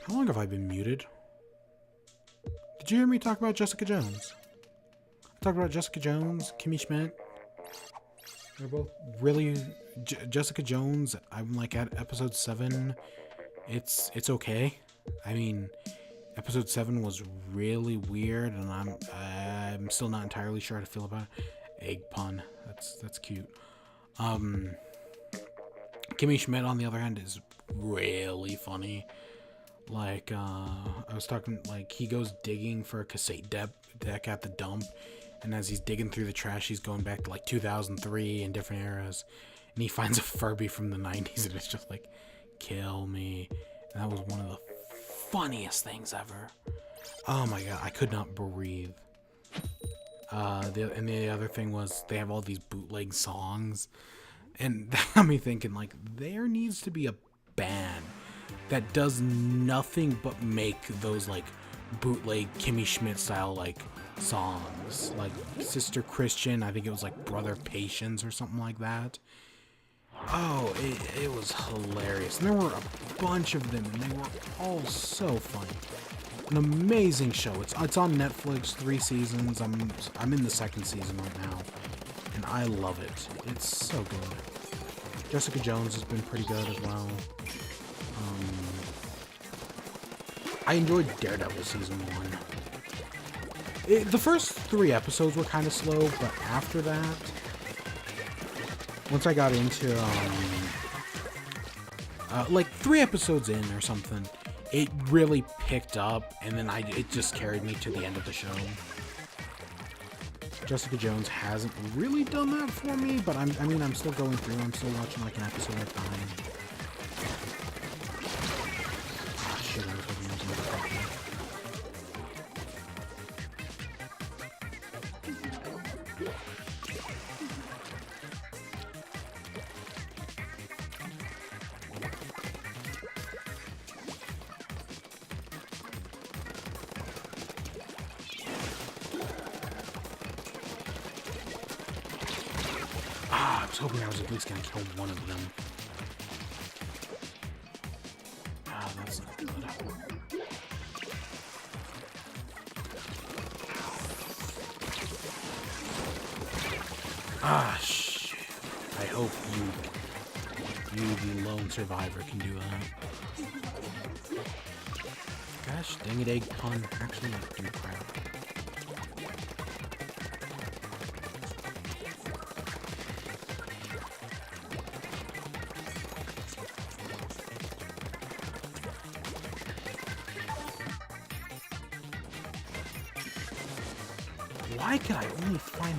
How long have I been muted? Did you hear me talk about Jessica Jones? I talked about Jessica Jones, Kimmy Schmidt. They're both really... Jessica Jones, I'm like at episode 7. It's okay. I mean, episode 7 was really weird, and I'm still not entirely sure how to feel about it. Egg pun. That's cute. Kimmy Schmidt, on the other hand, is really funny. Like, I was talking, like, he goes digging for a cassette deck at the dump, and as he's digging through the trash, he's going back to, like, 2003 and different eras, and he finds a Furby from the 90s, and it's just like, kill me. And that was one of the funniest things ever. Oh my god, I could not breathe. The other thing was, they have all these bootleg songs, and that got me thinking, like, there needs to be a band that does nothing but make those, like, bootleg Kimmy Schmidt style, like, songs. Like, Sister Christian, I think it was, like, Brother Patience or something like that. Oh, it was hilarious. And there were a bunch of them, and they were all so funny. An amazing show. It's on Netflix, 3 seasons. I'm in the 2nd season right now, and I love it. It's so good. Jessica Jones has been pretty good as well. I enjoyed Daredevil season 1. The first 3 episodes were kind of slow, but after that, once I got into like 3 episodes in or something, it really picked up, and then it just carried me to the end of the show. Jessica Jones hasn't really done that for me, but I'm still going through. I'm still watching like an episode at a time. Ah, shit, I was hoping there was another problem. I was hoping I was at least gonna kill one of them. Ah, that's not good. Ah, shit. I hope you, the lone survivor, can do that. Gosh dang it, egg pun. Actually, like, do crap. Why could I only find...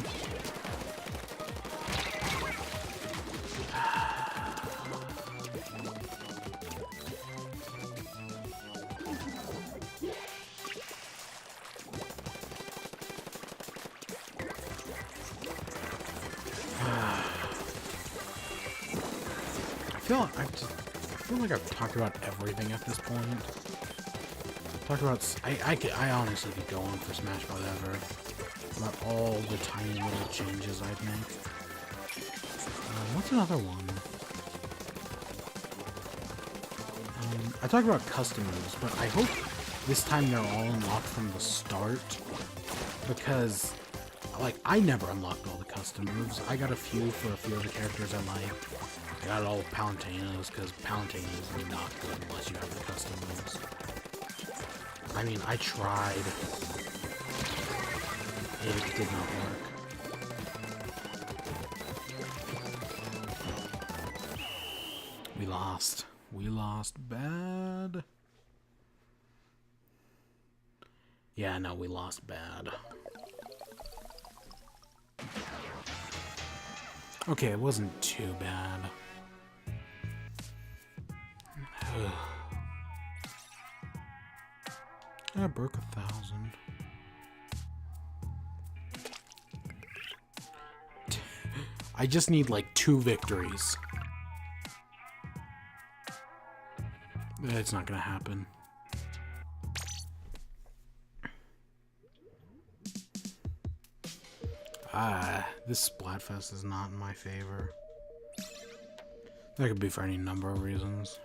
I feel like I've talked about everything at this point. Talk about... I honestly could go on for Smash forever. About all the tiny little changes I'd make. What's another one? I talked about custom moves, but I hope this time they're all unlocked from the start. Because, like, I never unlocked all the custom moves. I got a few for a few of the characters I like. I got all Palantinos, because Palantinos are not good unless you have the custom moves. I mean, I tried. It did not work. We lost. We lost bad. Yeah, no, we lost bad. Okay, it wasn't too bad. I broke 1,000. I just need like 2 victories. It's not gonna happen. This Splatfest is not in my favor. That could be for any number of reasons.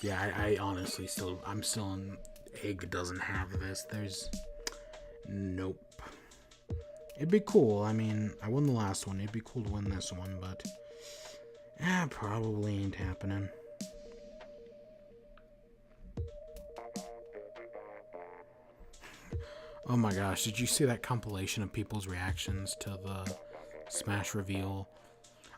Yeah, I honestly I'm still in Egg doesn't have this. There's nope. It'd be cool. I mean, I won the last one. It'd be cool to win this one, but probably ain't happening. Oh my gosh, did you see that compilation of people's reactions to the Smash reveal?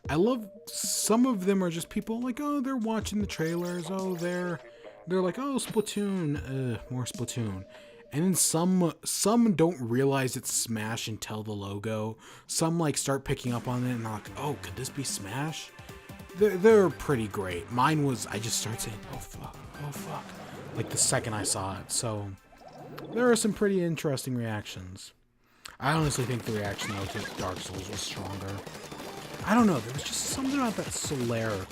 I love some of them are just people like, oh, they're watching the trailers. Oh, they're like, oh, Splatoon, more Splatoon. And then some don't realize it's Smash until the logo. Some like start picking up on it and they're like, oh, could this be Smash? They're pretty great. Mine was, I just started saying, oh fuck, like the second I saw it. So there are some pretty interesting reactions. I honestly think the reaction though to Dark Souls was stronger. I don't know, there was just something about that Solaire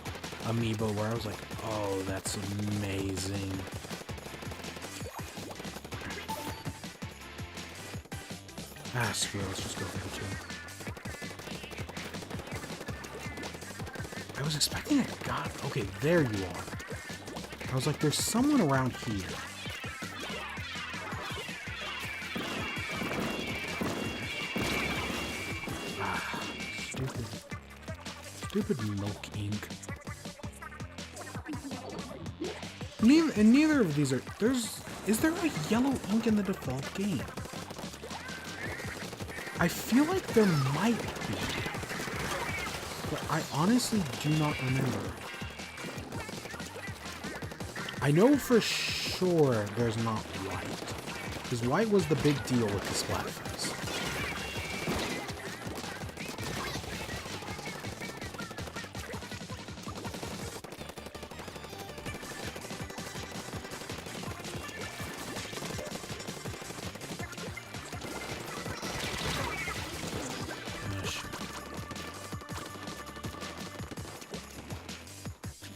amiibo where I was like, oh, that's amazing. Screw it, let's just go for the 2. I was expecting a god. Okay, there you are. I was like, there's someone around here. Stupid milk ink. Neither of these are. Is there a yellow ink in the default game? I feel like there might be, but I honestly do not remember. I know for sure there's not white, because white was the big deal with the Splatfest.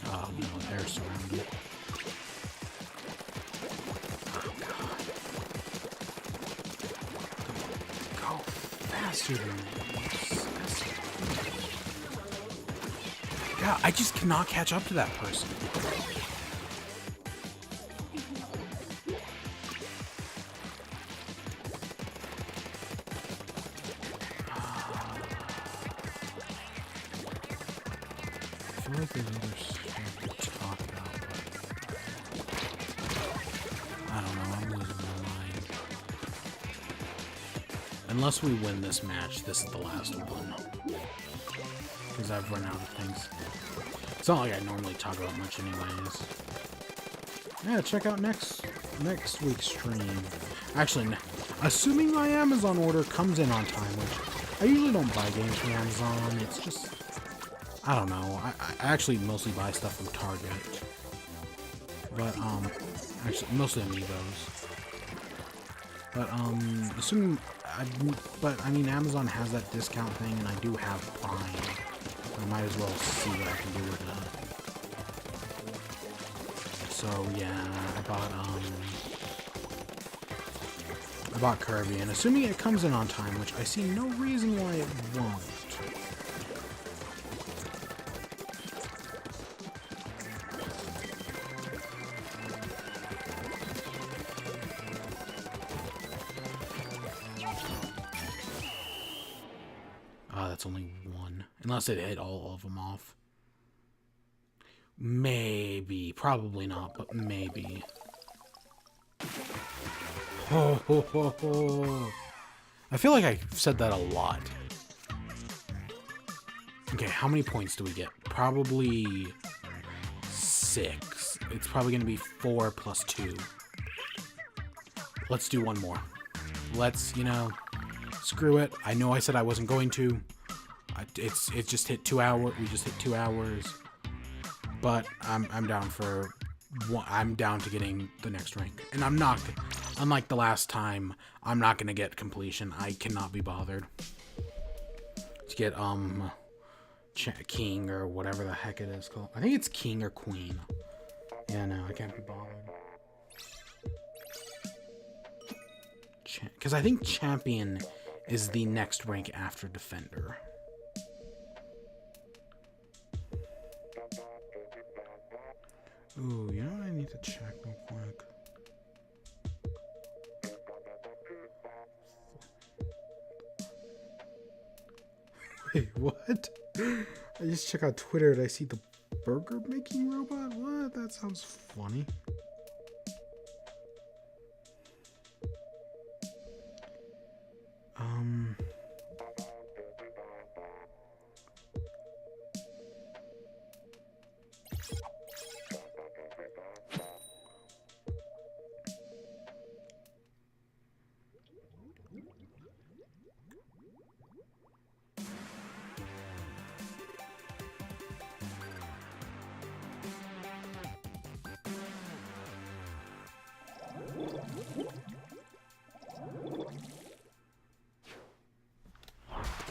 Oh no, they're surrounded. Oh god. Go faster than this. God, I just cannot catch up to that person. I feel like there's other stuff to talk about, but I don't know, I'm losing my mind. Unless we win this match, this is the last one. Because I've run out of things. It's not like I normally talk about much anyways. Yeah, check out next week's stream. Actually, assuming my Amazon order comes in on time, which I usually don't buy games from Amazon, it's just, I don't know. I actually mostly buy stuff from Target. But, actually, mostly Amiibos. But, assuming, I mean, Amazon has that discount thing, and I do have Prime. I might as well see what I can do with that. So, yeah, I bought Kirby, and assuming it comes in on time, which I see no reason why it won't. That's only one. Unless it hit all of them off. Maybe. Probably not, but maybe. Ho, ho, ho, ho. I feel like I've said that a lot. Okay, how many points do we get? Probably 6. It's probably going to be 4 plus 2. Let's do one more. Let's, you know, screw it. I know I said I wasn't going to. It just hit 2 hours. We just hit 2 hours. But I'm down for one. I'm down to getting the next rank. And I'm not, unlike the last time, I'm not gonna get completion. I cannot be bothered to get King or whatever the heck it is called. I think it's King or Queen. Yeah, no, I can't be bothered. Because I think Champion is the next rank after Defender. Ooh, you know what I need to check real quick. Wait, what? I just check out Twitter and I see the burger making robot? What? That sounds funny.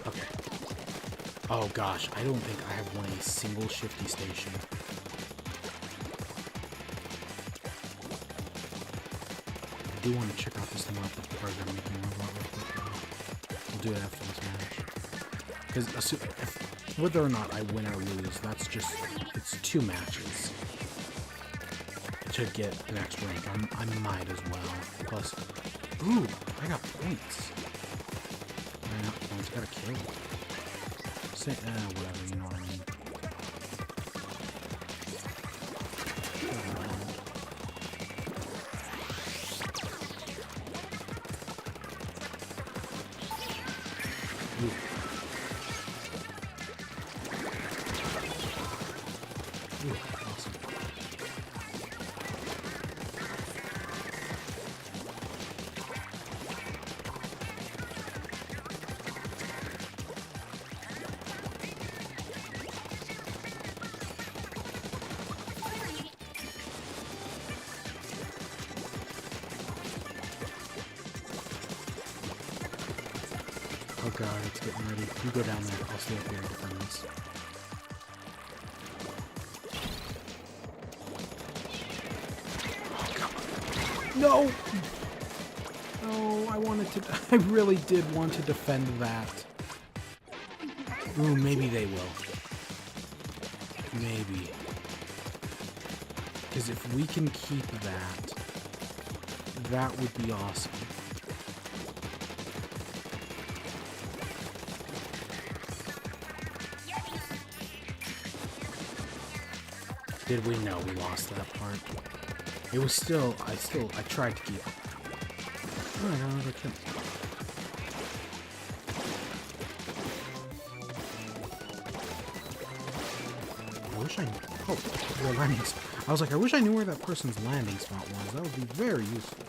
Okay. Oh gosh, I don't think I have won a single shifty station. I do want to check out this thing about the program making robot real quick. We'll do it after this match. Because whether or not I win or lose, that's just, it's 2 matches to get the next rank. I might as well. Plus, ooh, I got points. I got points, gotta kill. Say, whatever, you know what I mean. Ooh, awesome. Oh god, it's getting ready. You go down there. I'll stay up here and defend this. No! No, I wanted to... I really did want to defend that. Ooh, maybe they will. Maybe. Because if we can keep that, that would be awesome. Did we? No, we lost that part. It was still, I tried to keep it. Oh, I got another kill. I wish I knew. Oh, their landing spot. I was like, I wish I knew where that person's landing spot was. That would be very useful.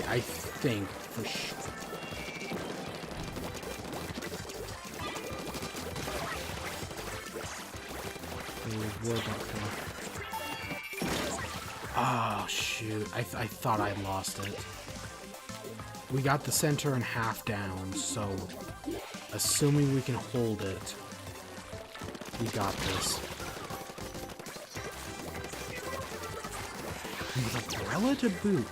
I think for sure. Oh shoot, I thought I lost it. We got the center and half down, so assuming we can hold it, we got this. With umbrella to boot.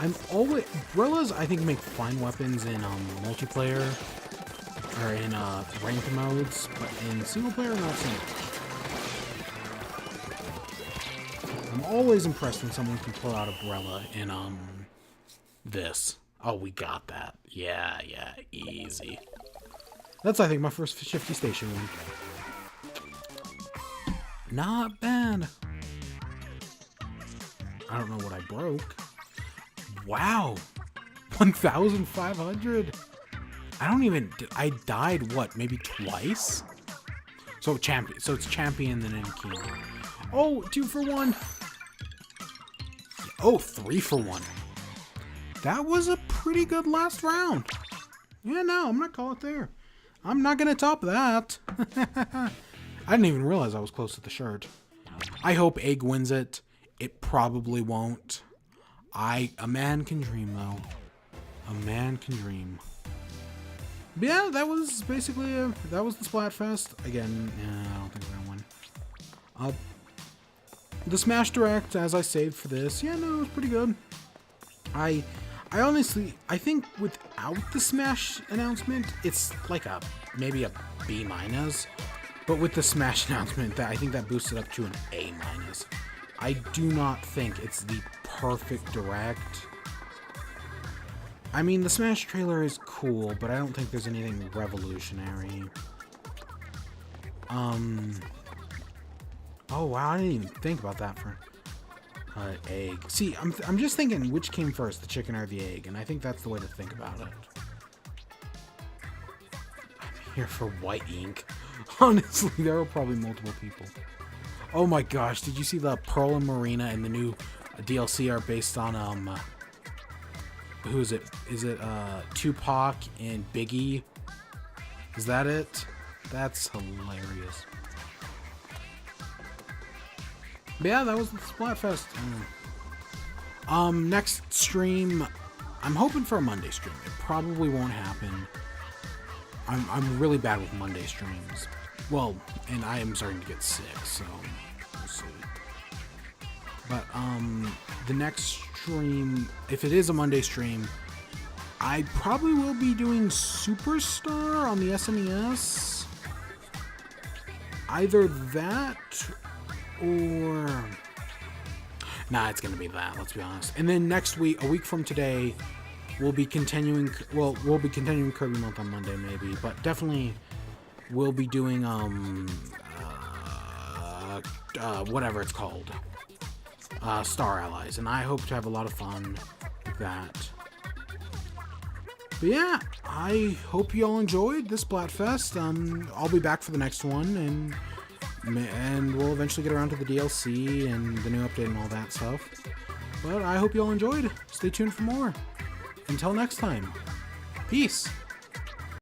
Umbrellas I think make fine weapons in multiplayer or in ranked modes, but in single player not so much. I'm always impressed when someone can pull out umbrella in this. Oh, we got that. Yeah, easy. That's I think my first shifty station win. Not bad. I don't know what I broke. Wow, 1,500. I died what? Maybe twice. So champion. So it's champion then in king. Oh, 2 for 1. Oh, 3 for 1. That was a pretty good last round. Yeah, no, I'm not calling it there. I'm not gonna top that. I didn't even realize I was close to the shirt. I hope Egg wins it. It probably won't. A man can dream, though. A man can dream. But yeah, that was basically that was the Splatfest. Again, yeah, I don't think we're gonna win. The Smash Direct, as I saved for this, yeah, no, it was pretty good. I I think without the Smash announcement, it's like maybe a B minus. But with the Smash announcement, I think that boosted up to an A minus. I do not think it's the perfect Direct. I mean, the Smash trailer is cool, but I don't think there's anything revolutionary. Oh wow, I didn't even think about that for egg. See, I'm just thinking which came first, the chicken or the egg, and I think that's the way to think about it. I'm here for white ink. Honestly, there are probably multiple people. Oh my gosh, did you see the Pearl and Marina and the new DLC are based on who is it? Is it Tupac and Biggie? Is that it? That's hilarious. But yeah, that was the Splatfest. Next stream, I'm hoping for a Monday stream. It probably won't happen. I'm really bad with Monday streams. Well, and I am starting to get sick, so we'll see. But the next stream, if it is a Monday stream, I probably will be doing Superstar on the SNES. Either that or... Nah, it's gonna be that, let's be honest. And then next week, a week from today, we'll be continuing... Well, we'll be continuing Kirby Month on Monday, maybe. But definitely, we'll be doing, whatever it's called. Star Allies. And I hope to have a lot of fun with that. But yeah, I hope you all enjoyed this Splatfest. I'll be back for the next one, and we'll eventually get around to the DLC and the new update and all that stuff. But I hope you all enjoyed. Stay tuned for more. Until next time, peace.